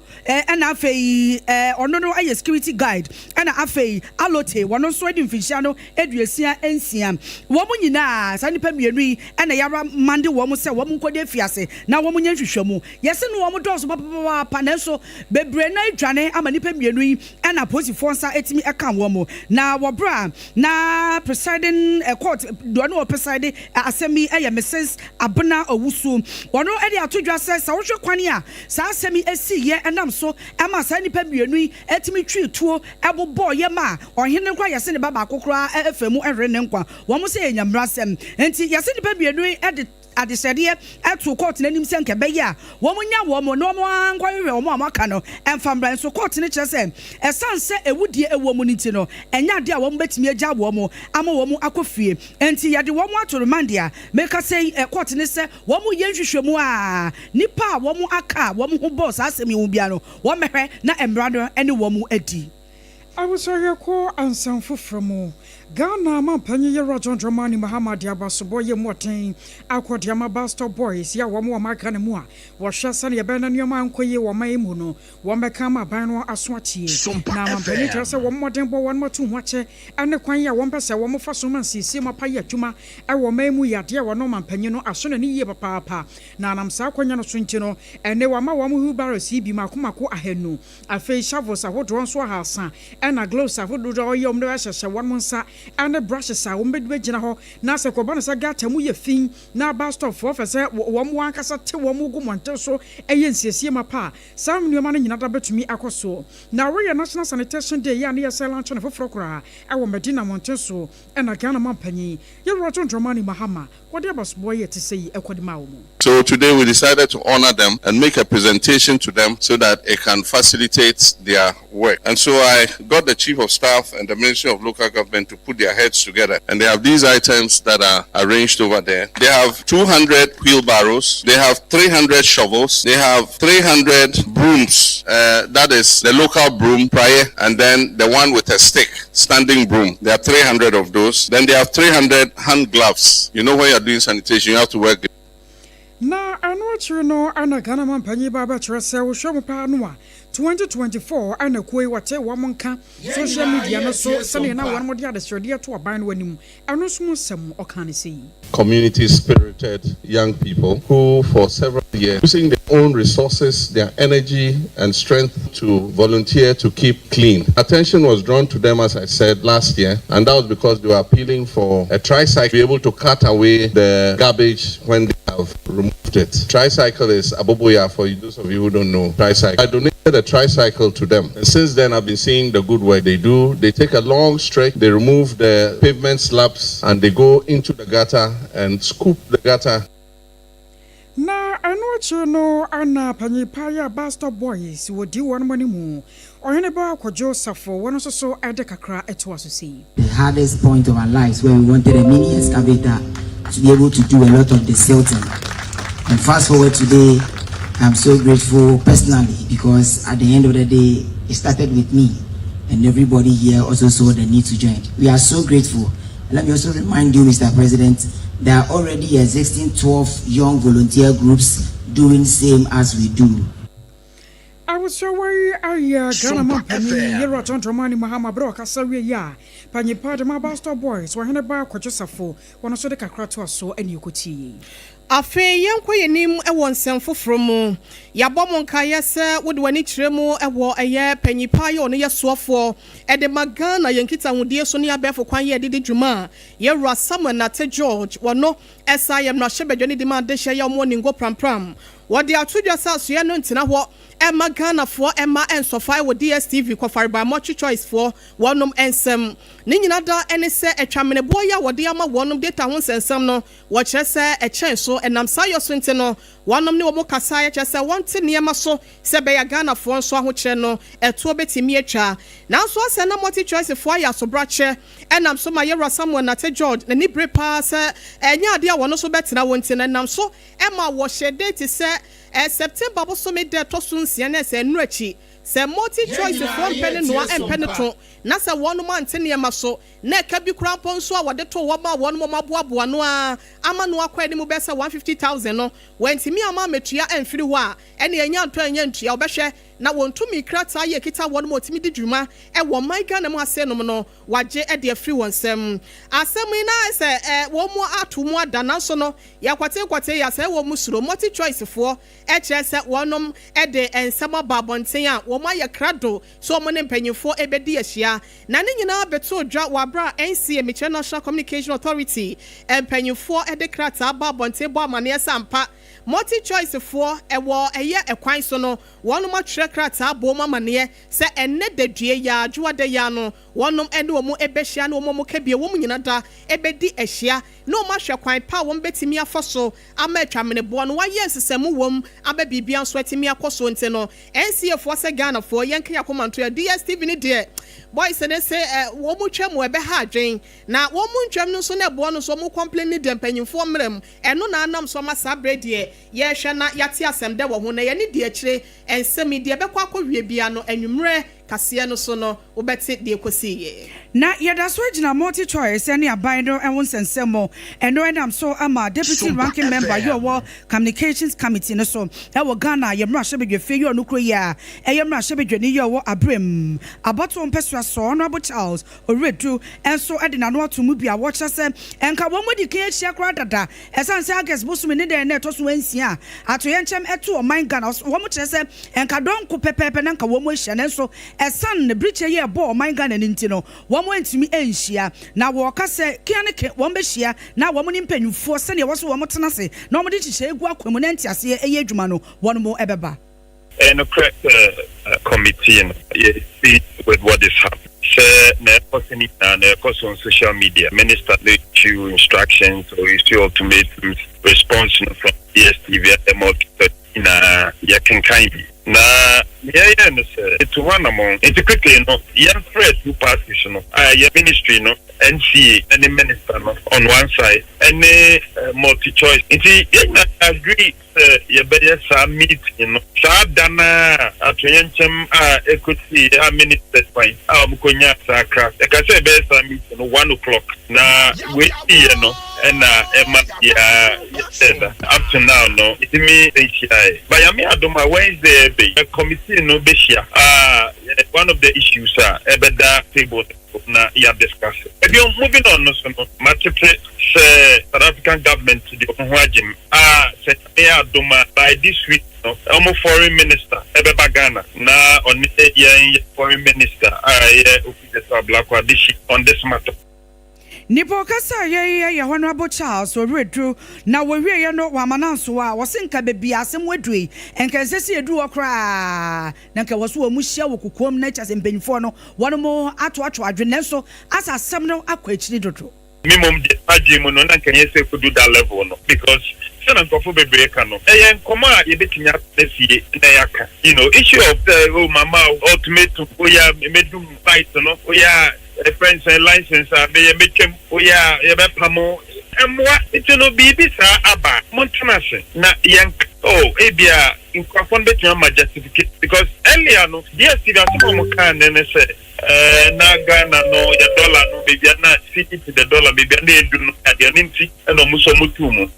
na afei ono no aye security guide na afei alote wono so edi mfihia no eduasia ensia wo mu nyina sa nipa mienu yi na yara mande wo mu se wo mu nkode fiase na wo mu nya hwehwamu yese no wo mu dɔso papa na so bebre na adwane ama nipa mienu yi na posifo nsa etimi eka wo mu na wo bra na presiding court do no preside asemi Mrs. Abna Owusu wono edi atodwa se sa wohwe kwane a sa asemi esi ye enam so ema sa nipa mienu yi etimi twi tuo ebobo ye ma ohene nkwa yese ne baba kokora efemu ehre ne nkwa wo mo se enyamrasem enti yese nipa mienu yi edi adesede eto court nanim se nke be ya wo mo nya wo mo no mo ankwa hwe wo mo amaka no emfambran so court ne kire se esanse ewudie ewo mo nti no enya de a wo mo betimi agya wo mo ama wo mo akofie enti yade wo mo ato remandia meka say court ne se wo mo yenhwehwemu a nipa wo mo aka wo mo ho boss asemi wo bia no wo mehwe na emrado ene wo mo adi awusɔhwɛ kɔ ansanfo frɛmu Ghana mampanyi ye Roger Dramani Muhammad Abasobo ye moten akwodiama Basto Boys ya wo mo maka ne mu a wo hwɛ sane ye bɛna nneɛma ankoye wo man mu no wo mɛka ma ban no aso atie na mampanyi kyerɛ sɛ wo moden bɔ wo matu ho akyɛ ane kwan ya wo mpɛ sɛ wo mo fa so man sisi ma pa ye adwuma wo man mu yade wo no mampanyi no aso ne yie papa na nam sa akwanya no so nti no ene wa ma wo mo hubaro si bi makomako ahanu afei shavos ahodo nso ahasa na gloves ahodo do ye omdo ahyehyɛ wo mo nsa ane brushes a wombedwe gina ho na se ko bana sa gata mu ye fin na ba stop for fese wo mo ankasa te wo mo gu monte so eye nsiesie mapa sam nneoma no nyina da betumi akoso na we National Sanitation Day ya ne ya selancho ne foforo kra e wo Medina monte so e na Ghana mampanyi ye roto ndromani mahama what about boy to say ekodima wo. So today we decided to honor them and make a presentation to them so that it can facilitate their work. And so I got the Chief of Staff and the Ministry of Local Government to put their heads together. And they have these items that are arranged over there. They have 200 wheelbarrows. They have 300 shovels. They have 300 brooms. That is the local broom prior and then the one with a stick, standing broom. There are 300 of those. Then they have 300 hand gloves. You know when you're doing sanitation, you have to work. Na anwachiro no ana Ghana mampanyi baba chirese wo hwemo pa no a 2024 ana koi wate wo monka social media no so sane na won mode adesrede to aban no anim eno so musem okane sei Community spirited young people who for several years using their own resources, their energy and strength to volunteer to keep clean. Attention was drawn to them, as I said, last year, and that was because they were appealing for a tricycle to be able to cut away the garbage when they have removed it. Tricycle is aboboya for those of you who don't know tricycle. I donated a tricycle to them, and since then I've been seeing the good work they do. They take a long stretch, they remove the pavement slabs and they go into the gutter and scoop the gutter. Na anwachiro no ana panyi paya Bastard Boys wo di won manimu ohene ba kwajo safo won so ede kakra eto asose. The hardest point of our lives where we wanted a mini excavator to be able to do a lot of the silting. And fast forward today, I'm so grateful personally because at the end of the day, it started with me and everybody here also saw the need to join. We are so grateful. And let me also remind you, Mr. President, there are already existing 12 young volunteer groups doing same as we do. I was so worried. Ghana Mampani, you're a gentleman in Mahama Bro, Casaria, ya. Panyipa, the Bastard Boys, were in a bar, Quachosafo, one of the Cacrato, so and you could see. Afe yenko yenim ewo nsɛmfo from yabɔ monkaye sɛ wode wani kyerɛmu ewo ɛyɛ panyipa ye ono yesoafo ɛde magana yenkita hudie so ne abɛfo kwan ye dede dwuma ye Rasama Nate George wono ɛsa yɛ mrahye de ma de hye ye omo ningo prampram wode atodwa sa so ye no ntina hɔ Emma Ghana for Emma and Sophia with DSTV kwafari by much choice for one ensem ni nyina da ene se etwamene boya wode ama wonom data ho sensem no wo kire se echen so enam sayo swente no wonom ne wo mo kasa ye kire se wonte niema so se be ya Ghana for nso aho kire no eto betimi atwa nanso ase na multi choice for ya so brache enam so ma ye Rasama Nate George na ni brepa se enya ade a wono so betena wonte na enam so Emma wo hye date se September boso me de to so nsia na se nurachi se multi choice for pen no and penetrate na se one man teniema so na ka bi krampo so a wode to wo ma one mo maboaboa no a ama no akwa ni mu be se 150,000 no wentimi ama metua amfiri ho a ene enya nto enya ntua obehwe na wontumi krata ye kita one mo timi di dwuma e wo man Ghana mu ase no no waje e de afiri wonsem asem na se wo mo ato mu adana so no yakwate ya se wo musuro multi choice for e kire se wonom e de ensema babonten a wo ma ye krado so mo ne mpanyifo e bedi ahia na ne nyina beto dwa wabra NCA Miche National Communication Authority mpanyifo e de krata babonten bo amane sampa multi choice for ewo eye ekwan so no wonom atwere krata bo mamane se enne dedue ya adwoa de ya no wonom ene wo mu ebehia na wo mu kabie wo mu nyina da ebedi ahia no ma hwe kwan pa wo betimi afoso ama atwamene bo no waye nsesemu wom aba bibia nso atimi akoso nte no NCA for se Ghana for yenka yakomanto ya DSTV ni de boys ne se wo mu twam ebe ha adwen na wo mu ntwam no so na bo no so mu complain ni de mpanyimfo mrem eno na anam so ma sabre de ye hwe na yate asem de wo ho na ye ni de akire ensemi de bekwa akɔwie bia no anwumre kase no so no wobɛte de ekosiye na yɛda so agina multi choice ne aban no ɛwo nsensɛmo ɛno ɛnam so ama deputy ranking member yɛwɔ communications committee no so ɛwɔ Ghana yɛmmra hyɛbedwe fe yɛ no kuro yi a ɛyɛmmra hyɛbedwe ne yɛwɔ abrem abato mpɛsua so honorable Charles Oredu ɛnso ɛde nano ato mu bia wɔkyɛ sɛ ɛnka wɔn modi kan ahyia kora dada ɛsan sɛ August bosom ne de na ɛtɔ so ansia ato yɛnkyɛm ɛto ɔman Ghana wɔn kyerɛ sɛ ɛnka donko pɛpɛpɛ na nka wɔn ahyia ne nso esan ne briche ye bo man Ghana nti no wo mo ntimi enhia na wo ka se kiane ke wo be hia na wo mo ni mpanyufo se ne wo so wo mo tena se na wo de hihye egu akwamu na ntiase eye adwuma no wo no mo ebeba and a correct committee and speak with what is happening. On social media, minister issue instructions or issue ultimatums response from DSTV at the multi in a can kind. Na it's one among it's quickly young fresh two parties your ministry NCA and the minister on one side and multi choice it's agree you better submit dana atwenchem equity minister fine mukonya sakra e ka say be submit 1 o'clock na we and up to now it me but I mean adoma Wednesday the committee no be share one of the issues ebeda table na ya discuss moving on no multiple South African government to the Ohwajim adoma by this week foreign minister ebeba Ghana na on foreign minister on this matter. Nipo kasa ye honorable Charles Oredru na wohwe ye no wamananso a wosenka bebi asem wedui enka sesi edu okra na nka woso wa muhia wokukom na cha sempanyfo no wono mo ato adwene so asa asem no akwa akiri dodo minimum de ajimu no na nka yese kudu that level no because sana nkofo bebreka no nkoma ye betinya nafie na yaka issue of the mama ultimatum oya medum fight no oya friends and license be mekem oya ye be pamo emwa it no bibi sa aba montanase na yank ebia nkofo betia ma justificate because earlier no DSTV asomo kan ne say na Ghana no ya dollar no be bia na city to the dollar be bia na edu no ade nti na muso mutumu.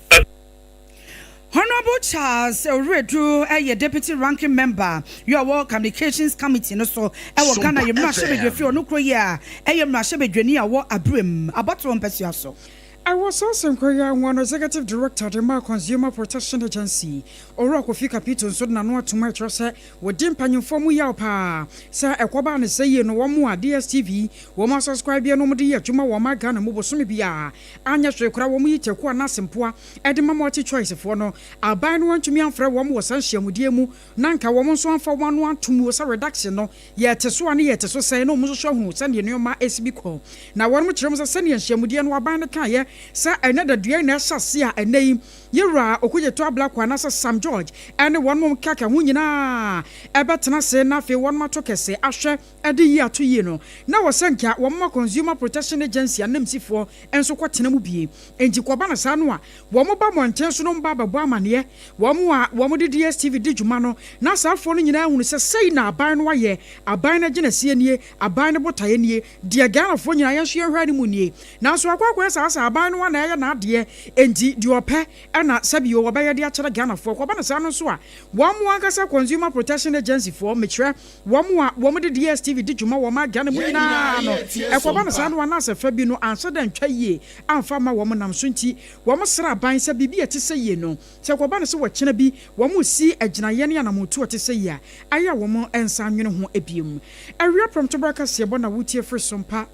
Honorable Charles Oredru deputy ranking member your communications committee no so Ghana ye mra shebedwe fi onukro ye a mra shebedwani a wo abrem abato mpesua so I was also one executive director of the Consumer Protection Agency. Ora Kofi Capito so na no atuma trose wo dimpanyu fomu ya pa. Sa ekoba ne sey no wo mu a DSTV wo ma subscribe ye no mu de adwuma wo ma Ghana mu bosome bia. Anya hwekura wo mu yiteku ana sempoa e de ma multi choice fo no. Aban no antumi amfra wo mu wo san hyiamudie mu na nka wo mu so amfa wo no atum wo sa reduction no ye teso ane ye teso sey no mu so hwu sa ne nneoma SB ko. Na wo mu kyerem sa ne hyiamudie no aban ne kan ye sa another dua na asase a enei yera okuye to abla kwa na Sam George ene wonmo kaka hu nyina ebetena se na fe wonmo to kese ahwe ade yi ato yi no na wosanka wonmo Consumer Protection Agency anamsifo enso kwatena mu bie enji koba na sa no a wonmo ba monten so no mba babo amane wonmo de DSTV di dwuma no na safo no nyina hunu se sei na aban no waye aban na gina sie nie aban na botaye nie de Ghana fo nyina ye hwe hwani mu nie na so akwakwa sa aban no na ya na ade enti di ope na sabio obaye de akere Ghana fo ko ba na sa no so a womo ankasa Consumer Protection Agency fo mekire womo de DSTV di dwuma womo Ghana mu nyina no e ko ba na sa no na se fa bi no anso da ntwa yie amfa ma womo nam so nti womo sra ban sa bibi ete se yie no se ko ba na se wo kena bi womo si agina ye ne na motu ete se yie aya womo ensa nwene ho ebiem awia promtobaka se bo na wutie fri SOMPA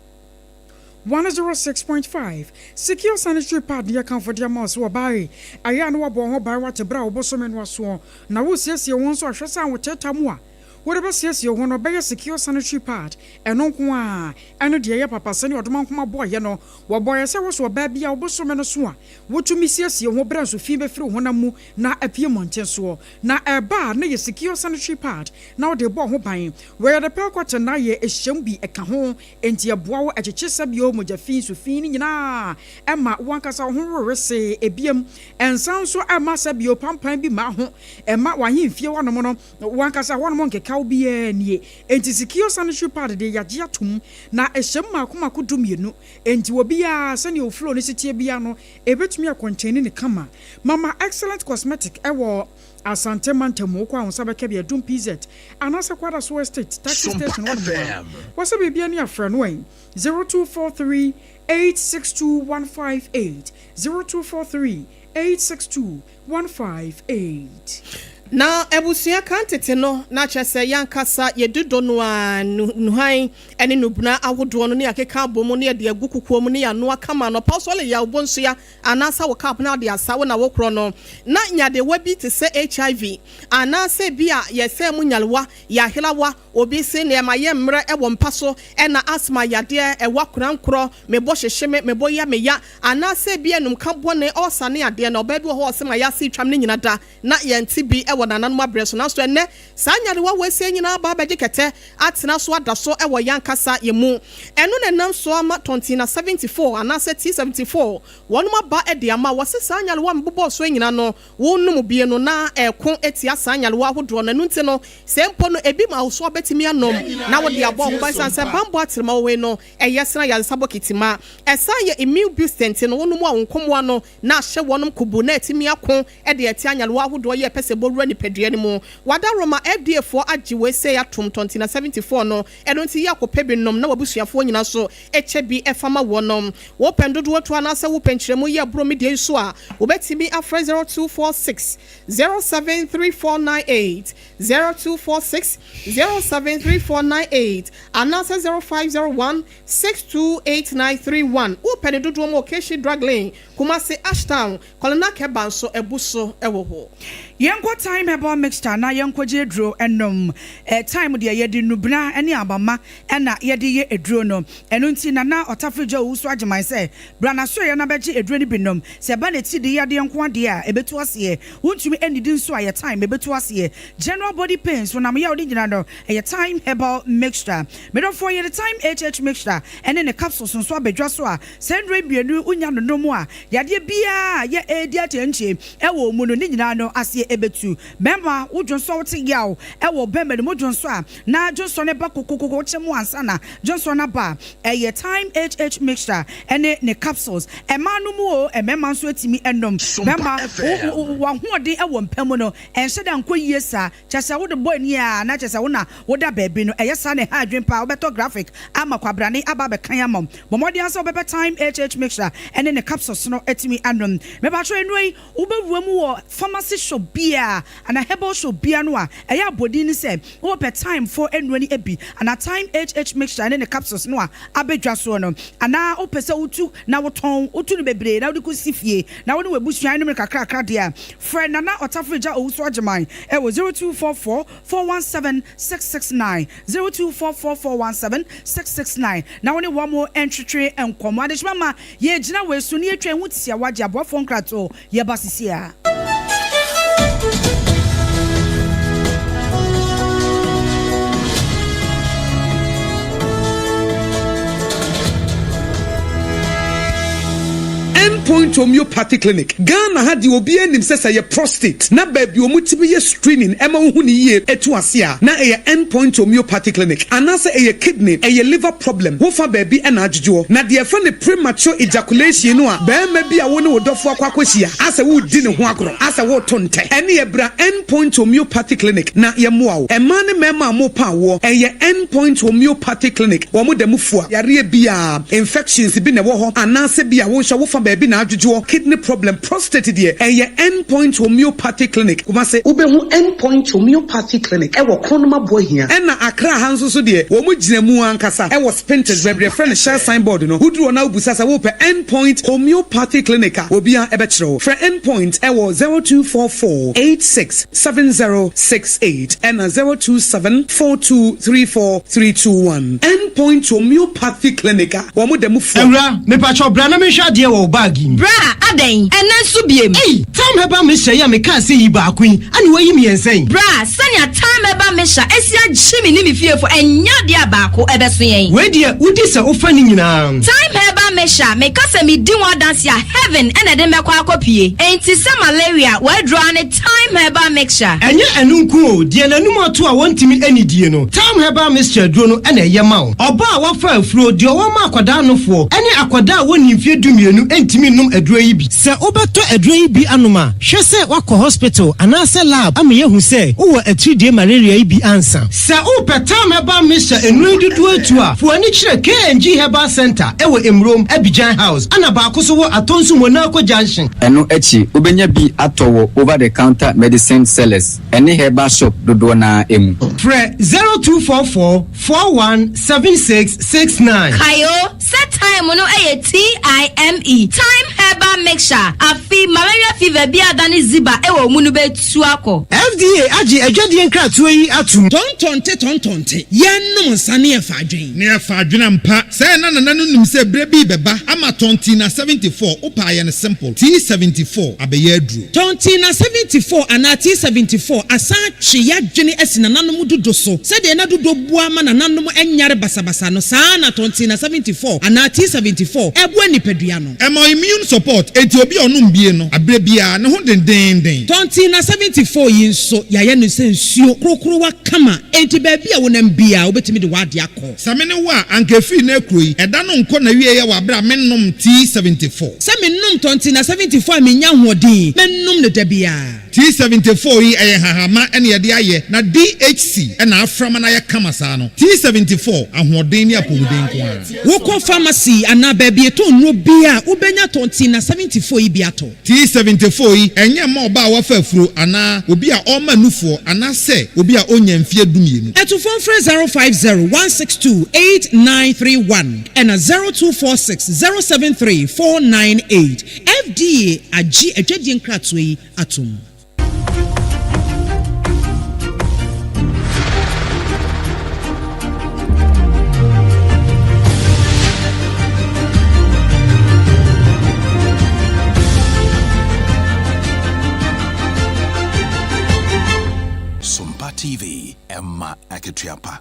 106.5 secure sanitary pad ya kan for dia mouse wo bai aya no wo bo ho bai wa te bra wo bosome no so na wo siesie won so ahwesa wo teta mu a wo be siesie ho no be secure sanitary pad eno nko a eno de ye papa sani odoma nko abo ye no wo boye se wo so ba bia wo bosome no so a wo tumi siesie ho bra so fi be firi ho na mu na apie monten so na eba na ye secure sanitary pad na wo de bo ho ban we de pe kwata na ye ehyam bi eka ho enti eboa wo acheche sabio mojafi so fi ni nyina ema wankasa ho rese ebiem ensan so ema sabio pampan bi ma ho ema wahemfie wono mo no wankasa wono mo nkeka obi nie enti secure sanitary pad de yaje atum na ehyam makoma dumienu enti obi a sane oflo ne sitie bia no ebetumi akoncheni ne kama mama excellent cosmetic ewo Asante Mantemo kwa unsabeke bia dum PZ anasa kwada so estate taxi station one wasa bibia ni afra no 0243 862158 0243 862158 na ebusua kantete no na kyese yankasa yedudo no a nuhan ene nubuna awodo no ne akeka bomu ne de agukukuo mu ne ya no akama no pasole ya obonso ya anasa wo kap na de asawo na wokro no na nyade wabi te se HIV anasa bia yese mu nyalwa ya helawa obi se ne ma ye mre ewo mpaso ena asma yade ewa krankro mebo hyehye mebo ya meya anasa bia num kabone osane ade na obabi ho osema ya si twam ne nyina da na yenti bi ewo nanan abreso na so ene sanyare wa wese nyina ba baje kete atena so adaso ewo yankasa yemu eno ne nam so ama 2074 anasa T74 wonuma ba ede ama wose sanyare wa mbobo so nyina no wonum bie no na ekon etia sanyare wa hodo na nunti no sempo no ebi ma so betimi anom na wo de abo ho ba sanse bambo atrema we no eyesena yansabo kitima esa ye immune boostant no wonum a wonkomwa no na hye wonum kubu na etimi akon ede etia nyare wa hodo ye pese boru ni pedua ni mu wada roma FDA for agyiwe say atom 2074 no eno nti yakope binom na wabusuafo nyina so echebi efama wonom wo pendodo to anasa wo penkyeremu ye bro media so a obetimi afre 0246 073498 0246 073498 anasa 0501 628931 wo pendodo mo keshi drug lane Kumasi Ashtown kolona kebanso ebuso ewo ho Yenko time herbal mixture na yenko jedro enom time de yedi nubna ene abama ena yedi ye edro no eno nti na otafreja uso agyeman se brana so ye na beje edro ni binom se ba na ti de yade yenko ade a ebetu ase wontumi enidi nso a ye time ebetu ase general body pains so na me ya odi gina no ye time herbal mixture me don for ye the time HH mixture ene ne capsules nso abedwa so a sendwe bienu unya no no mu a yade bia ye edi atenche ewo mu no ni gina no ase ebetu bemba udwonso wote yawo ewo bemba ne modwonso a na dwonso ne ba kokokoko chemu ansa na dwonso na ba eye time HH mixture ene ne capsules emanu mu o emema nso atimi enom bemba wa hoode ewo mpamu no enhye da nkoyie sa kyesa wo de boy ni a na kyesa wo na wo da baabi no eye sa ne ha adwen pa wo beto graphic ama kwabrane aba be kan amom bomodi ansa wo bebe time HH mixture ene ne capsules no atimi anom me ba tro enui wo bewuam wo pharmacy shop bia and a herbal shop bia no a eya body ni say wo per time for enwani ebi and a time HH mixture and the capsules no a abedwa so no ana wo pese utu na wo ton utu no bebre na wo ku sifie na wo ne webusuan no kakra dia friend na otafreja owuso agyeman e wo 0244 417 669 0244 417 669 na wo ne wo mo entry enkomo adehima ye gina we so ne atwa hu tisia wagye abofo nkrato ye basisia Point homeopathy clinic Ghana had the obi enim sesa ye prostate na baby omutibi ye screening ema hu ni ye etu ase a na ye endpoint homeopathy clinic anase ye kidney ye liver problem wo fa baby na adjujo na de fa ne premature ejaculation no a ba ma bi a wo ne wodofo akwakwahia ase wo di ne ho agro ase wo tonte ene ye bra endpoint homeopathy clinic na ye moa wo ema ne mema mo pa wo ye endpoint homeopathy clinic wo mo da mufua yare bia infections bi ne wo ho anase bia wo hwa wo fa baby na adjujo kidney problem prostate de endpoint homeopathy clinic kuma se ubehu endpoint homeopathy clinic ewo kronoma bohia ena akra hanso so de wo mo gina mu ankasa ewo spintex bebre friend share signboard no hudru na obusa sa wo pe endpoint homeopathy clinic obia ebechiro for endpoint ewo 0244 867068 ena 0274234321 endpoint homeopathy clinic wo mo dem fu ewra me pacho bra na me hwa de wo bag bra aden ena nso biem time heba me hye ya me ka se yi ba kwin ani wayi me yensen bra sanya time heba me hya esi agyimi ni me fiefo enya de abako ebeso yen we de udi se ofa ni nyina time heba me hya me ka se me di one dance ya heaven ena de me kwa akopie enti se malaria we draw ne time heba mixture enye enunku o de nanum ato a wontimi ani die no time heba mixture duro no ena ye ma oba a wafa afuro de o ma akwada nofo ene akwada woni mfie dumienu entimi num aduro yi bi se obeto aduro yi bi anoma hwe se wakọ hospital anase lab ame yehu se wo atridie malaria yi bi ansa se wopɛ time herbal mixture enu dudu etu a fo ani kyerɛ KNG Herbal Center ewo Emrom Abidjan House ana baako so wo Atonsu Monaco Junction eno echi obenya bi atowo over the counter medicine sellers any herbal shop dodo na emu Fre 0244 417669 Kayo set time no TIME time herbal mixture afi malaria fever bi adani ziba ewo munu betu akọ FDA agi adwade nkratoa yi atum tontonte yenum nsane e faadwen ne e faadwen mpa say na nananum se bre bi beba ama tonti na 74 upa ye ne simple T74 abeye aduru tonti na 74 ana T74 asa hwe yadwene esi nananum dodo so se de na dodo bua ma nananum enyare basabasa no saa na tonti na 74 ana T74 ebu anipadua no emo immune support enti obi onum bie no abre bia ne ho denden tonti na 74 yi nso yaye no se nsuo krokro wa kama enti ba bia wonam bia obetimi de wade akọ samene wa ankefi na ekroyi eda no nko na wie ye wa bra mennom T74 se mennom tonti na 74 menya hodin mennom ne da bia T74 yi eye hahama ene ye de aye na DHC ena aframa na ye kama saa no T74 ahoden ni apodin ko a woko pharmacy ana ba bia to no bia ubenya tonti na 74 yi bia to T74 yi enye ma oba wa fafuro ana obi a oma nufo ana se obi a onya mfie dumienu eto phone 050-162-8931 and 0246-073-498 FDA agi adwadi nkratoa yi atom SOMPA TV Emma Aketiapa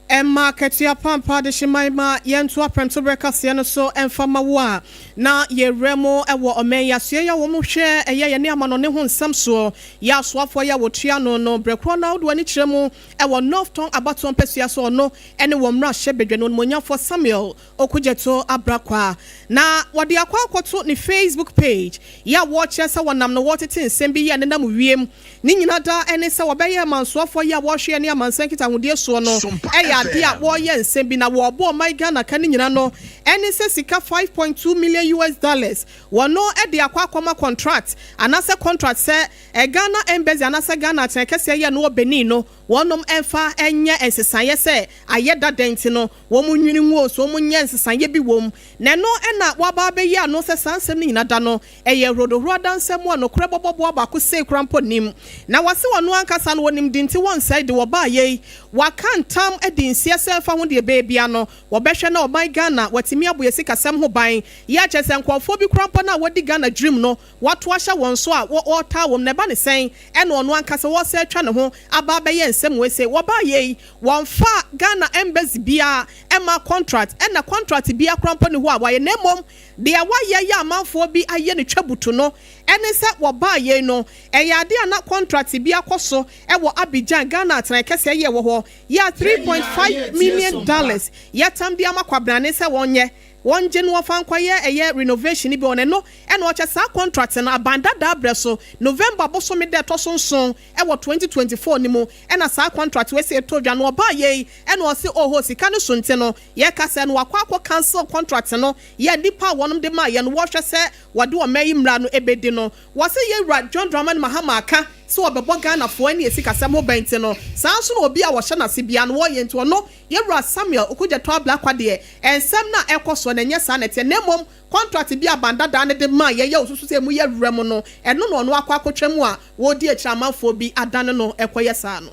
Emma Aketiapa mpa de shimaima yentu apremto breakfast no so emfama wa na ye remo ewo omeya sie ya wo mu hwe eye ne amano ne ho nsam so ya soafo ya wotua no brekro na wo ani kyeremu ewo Northton abaton pesua so no ene wo mra hye bedwe no monyafo Samuel okujeto abrakwa na wode akwa akoto ni Facebook page ya watch esa wonam no wotete nsem bi ya ne nam wiem ni nyina da ene se wo beye mansoafo ya wo hwe ne amansan kita hodie so no ade a wo ye nsem bi na wo bo my Ghana kan nyina no ene se sika 5.2 million US dollars wono ade akwa akoma contract anase contract se Ghana embassy anase Ghana tenkese ye no Benin no wonom emfa enye ensesaye se ayeda denti no wo munwini nwo so munye ensesaye bi wom na no ena waba be ye no se sansem ni nyina da no eye rodohro dansem no kure bobobo abako se krampo nim na wase wono ankasa no wonim dinti won side wo ba ye wakantam edinsia se fa ho de bebia no wo behwe na oban Ghana watimi aboye sika sem ho ban ya chese nkwofo bi krampo na wodi Ghana dream no wato ahya won so a wo ta wom ne ba ne sen ena ono ankasa wo se atwa ne ho aba be ye nsem we se wo ba ye won fa Ghana embassy bia ema contract ena contract bia krampo ne ho a waye nemom de awaye ya amanfo bi aye ne twabutu no ene se wo ba ye no eyade ana contract bia koso ewo Abidjan Ghana atrekese ye wo ho ya 3.5 million dollars ya tam bia makwabrane se wonye wonje no fan kwaye eye renovation bi one no ena oche sa contract na abanda da breso November boso me de to sonson ewo 2024 ni mu ena sa contract we se to dwa no ba ye ena o se oho sika no sonte no ye ka se no akwa cancel contract no ye nipa wonom de ma ye no wo hwe se wade o mayi mra no ebedi no wo se ye John Dramani Mahama aka so obebo Ghana fo ani esika sam ho benti no sanso no obi a wo hye na se bia no wo ye nto no ye Samuel okuja to abla kwade ensem na ekoso na nye sa na te nemom contract bi abanda da ne de ma ye osusu se mu ye rem no eno no no akwa akotwam a wo di echiramafo bi adane no ekoye sa no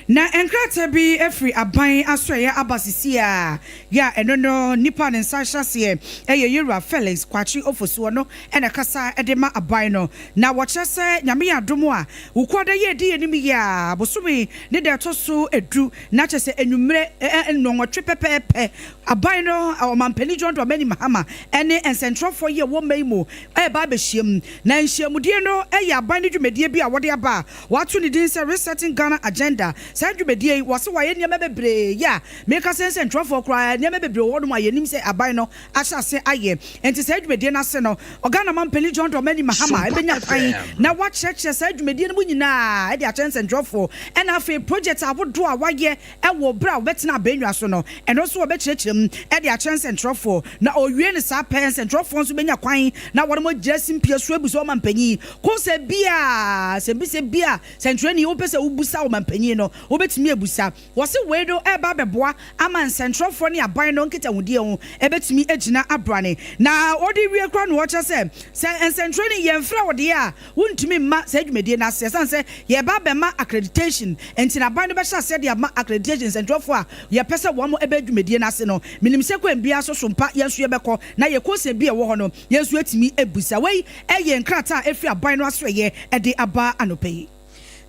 na enkrata bi efri aban asoye abasisi a ya eno no nipa ne nsahase yewura Felix kwachi ofosuo no ena kasa edema aban no na wo kyese nyame ya domo a ukwada ye di enim ya bosumi ne de toso edu na kyese enwumre enwotwe pepepe aban no omampani John Dramani Mahama ene ensentrofo ye wo maimo ba behiem na nhyiamudie no aban ne dwumedie bi a wode aba watu ne din se resetting Ghana agenda agenda sa dwumedie wo se waye niam bebre ya make sense ntwofo kra niam bebre wo no ma yenim se aban no ahyase aye enti sa dwumedie na se no ogana mampeli John Domani Mahama ebenya kwan na wa cheche sa dwumedie no nyina e dia chance ntwofo and afi project abodo a waye e wo bra betina benwa so no eno so obekyerkyerem e dia chance ntwofo na owie ne sa pens ntwofo so benya kwan na wo mo jesim pie so ebuso mampanyi ko se bia se bia sentrani wo pese ubusa wo mampanyi no wo betimi ebusa wo se wedo e ba beboa ama nsentwofo ne aban no nkita wudie ho e betimi agina abrane na odi wie kra no wo che se sentrani yemfra wo de a wontumi ma sa dwumedie na se sanse ye ba be ma accreditation enti na ban no be sha se de ma accreditation sentrofo a ye pese wo mo e ba dwumedie na se no minim se kwa bia so sompa yenso ye beko na ye ko se bia wo ho no yenso atimi ebusa wei eye nkrata efi aban no aso ye e de aba anopai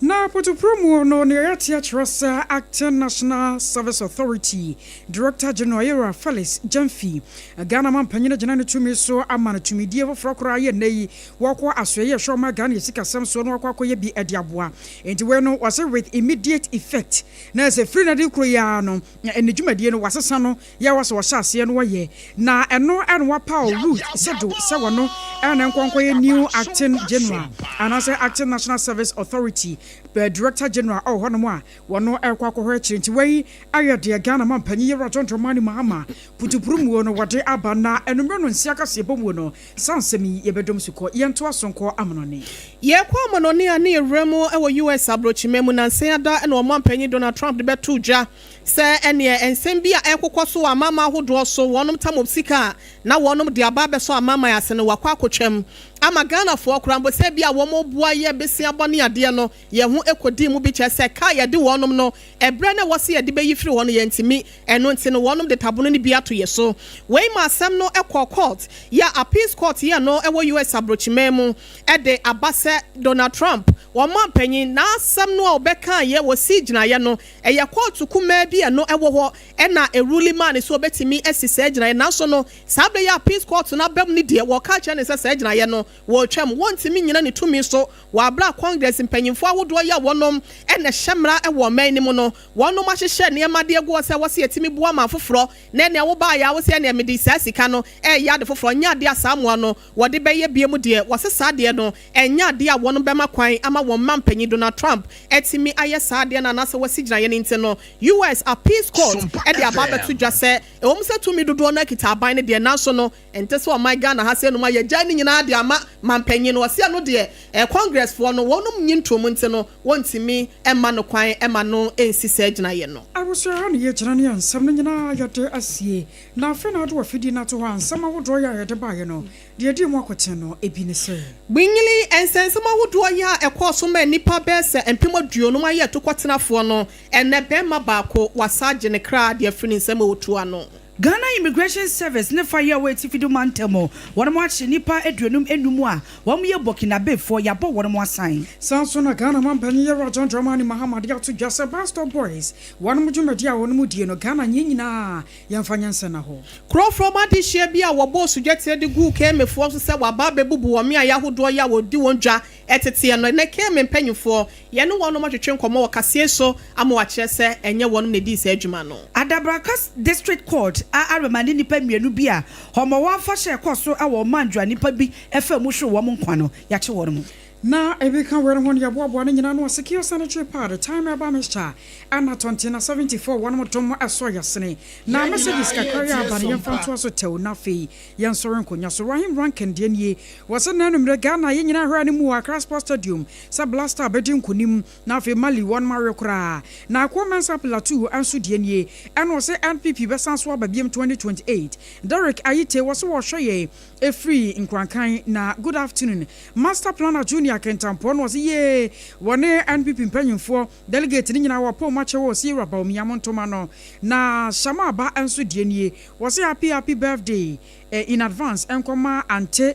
na poto promo no ne yatia trust acting National Service Authority Director General Felix Jamfi Ghana man panyina jana ne tumi so ama na tumi die foforo kora ye nei wako asoye shoma Ghana yesika sam so no wako ye bi ediaboa enti we no was with immediate effect na se free na de kro ya no ene dwumadie no wasesa no ya waso wa hyase no ye na eno wa power root sedo se wono ene nkonko ye new acting general and say acting National Service Authority Director General hono a wono ekwakohwe chinti wei ayede Ghana man panyi John Dramani Mahama putupurumu no wode aba na enumre no nsiaka se bomu no sansemi yebedom suko yento asonko amonone ye kwa amonone ani remu ewo US abrochimemu na nsiada eno man panyi Donald Trump de betuja se ene ensem bia ekokwoso amama ahodo so wonom tamopsika na wonom de aba beso amama yase no wakwa akotwem ama Ghana for krambo se bia wo mo boa ye besi abone ade no ye ho ekodi mu bi chese ka ye de wonom no ebre na wose ye de be yifiri wono ye ntimi eno nti no wonom de tabono ni bia to ye so we ma asem no ekọ court ya appeals court ye no ewo US abrochimemu e de abase Donald Trump wo man panyin na asem no obeka ye wo si gina ye no e ye court kuma bia no ewo ho e na a ruling man so obetimi esise gina ye na so no sabe ya appeals court na bem ni de wo ka che ne se gina ye no wo twam wontimi nyina ne tumi so wa bra congress mpanyimfo awodo ya wonom ene hyemra e wo man ni mu no wonom ahyehye ne ma de ego se wose yetimi boa ma foforo na ne wo ba ya wose ne medi sasika no e ya de foforo nya de asamoa no wode be ye biemu de wose sa de no enya de a wonom be ma kwan ama wo man panyi Donald Trump etimi aye sa de na se wose gina ye ne nti no US appeals court e de aba betu dwa se e wo mse tumi dodo na kita aban ne de na so no ente so my Ghana ha se no ma ye jani nyina de ama mampanyin no wase no de congress for no wonum nyintom nti no wontimi ema no kwan ema no ensisa gina ye no awoso ha ne ye gina ne ansam no nyina yate asie na afa na do afidi na to ha ansam awodo ya yede ba ye no de di mu akote no ebi ne se binyili ensensam awodo ya ekoso ma nipa bese empemo duonum aye to kwatenafo no ene be ma baako wasaje ne kra de afini nsam otu ano Ghana Immigration Service ne fire way tifidu mantemo wona mo achi nipa aduonum enum a wom ye Burkina for yabo wona mo asan sanso na Ghana man panyi John Dramani Mahama de ato Jase Pastor Boys wona mo dwumadi a wona mo die no Ghana nyina yemfanya nsana ho Crofro ma de hye bia wo bo sugete de gu kemefo so se waba bebubu wo me ayahodo ya wo di wondwa etete no ne keme mpanyufo ye no wono mo twetwe nkomo wo kase so ama wa kire se enye wono ne di se adwuma no Adabrakas District Court aremani nipa mienu bia homo wa fa hye koso awo mandwa nipa bi efa mu hwe wo nkwa no ya che wo mu na ebika were hon ya boabo na nyina no secure sanitary pad time aba mesta ana 2074 one motom aso yasene na messages kakari aba ne yemfanto aso tew na fe yensore nkonya so rahim ranken de nie wose na numre Ghana ye nyina hra ne mu Accra Sports Stadium sa blaster bedi nkonim na fe Mali one mare kra na Akwomensa Plateau anso de nie eno se NPP besanso aba biem 2028 Derek Ayite wose wo hweye e free nkrankan na good afternoon Master Planner Junior Kentampo no ye wone NPP mpanyimfo delegate ni nyina wo po mache wo si raba omiamontoma no na shama ba enso die nie wo se happy birthday in advance enkoma ante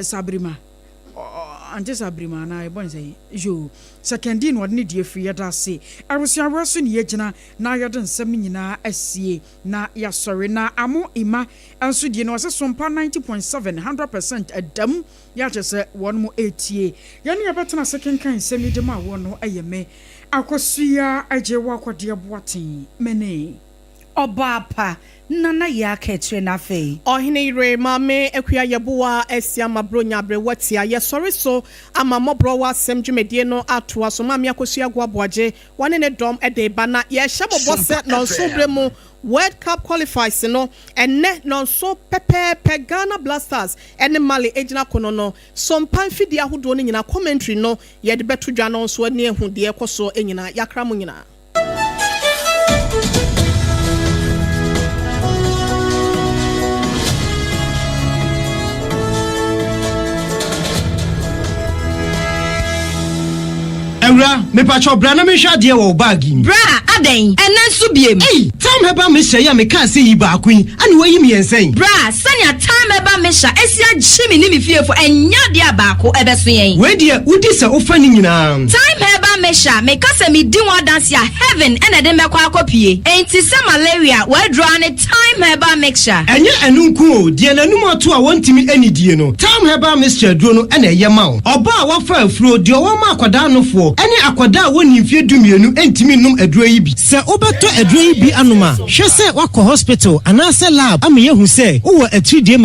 Sabrima ante Sabrima na ebon say jo secondin wode ne die free yada se arusia so ne yegina na yode nsem nyina asie na yasore na amo ima enso die no se sompa 90.7 100% adam ya chese won mo etie ya ne yabetena second kan nsem de ma wo no ayeme AKOSUA AGYEIWAA kwadia boaten mene OBAAPA nana ya ketre na fe Oheneyere mame ekuya yabuwa esia mabronya brewatia ye sorry so ama mobro wa sem dwumedie no atoa so mame AKOSUA agwaboaje wane ne dom ede bana ye hyebobo se no so bremu World Cup qualifies no enne no so pepe Ghana Blasters ene Mali ejina kono no SOMPA fidi ahodo no nyina commentary no ye de beto dwa no so ani ehu de ekoso enyina yakra mu nyina Ewra, me pacho bra na me hwa de wo bag Bra, aden, enen so biem. Time heba me hye ya me ka se yi ba akun, ani wo yi me yensen. Bra, sanya time heba me hya esia gyimi ni me fiefo enya de abako ebeso yen. We de udi se ofa ni nyina. Time heba me hya, me ka se me di one dance ya heaven ene de mekwa akopie. Enti se malaria, we draw ne time heba me hya. Enye enunku o, de nanum ato a wontimi anidie no. Time heba me hya duro no ene ye ma wo. Oba a wafa afuro de wo ma akwada nofo. Ene akwada woni mfie dumienu entimi num aduro yi bi. Se obeto aduro yi bi anoma, hwe se wakọ hospital anase lab amaye hu se wo atridie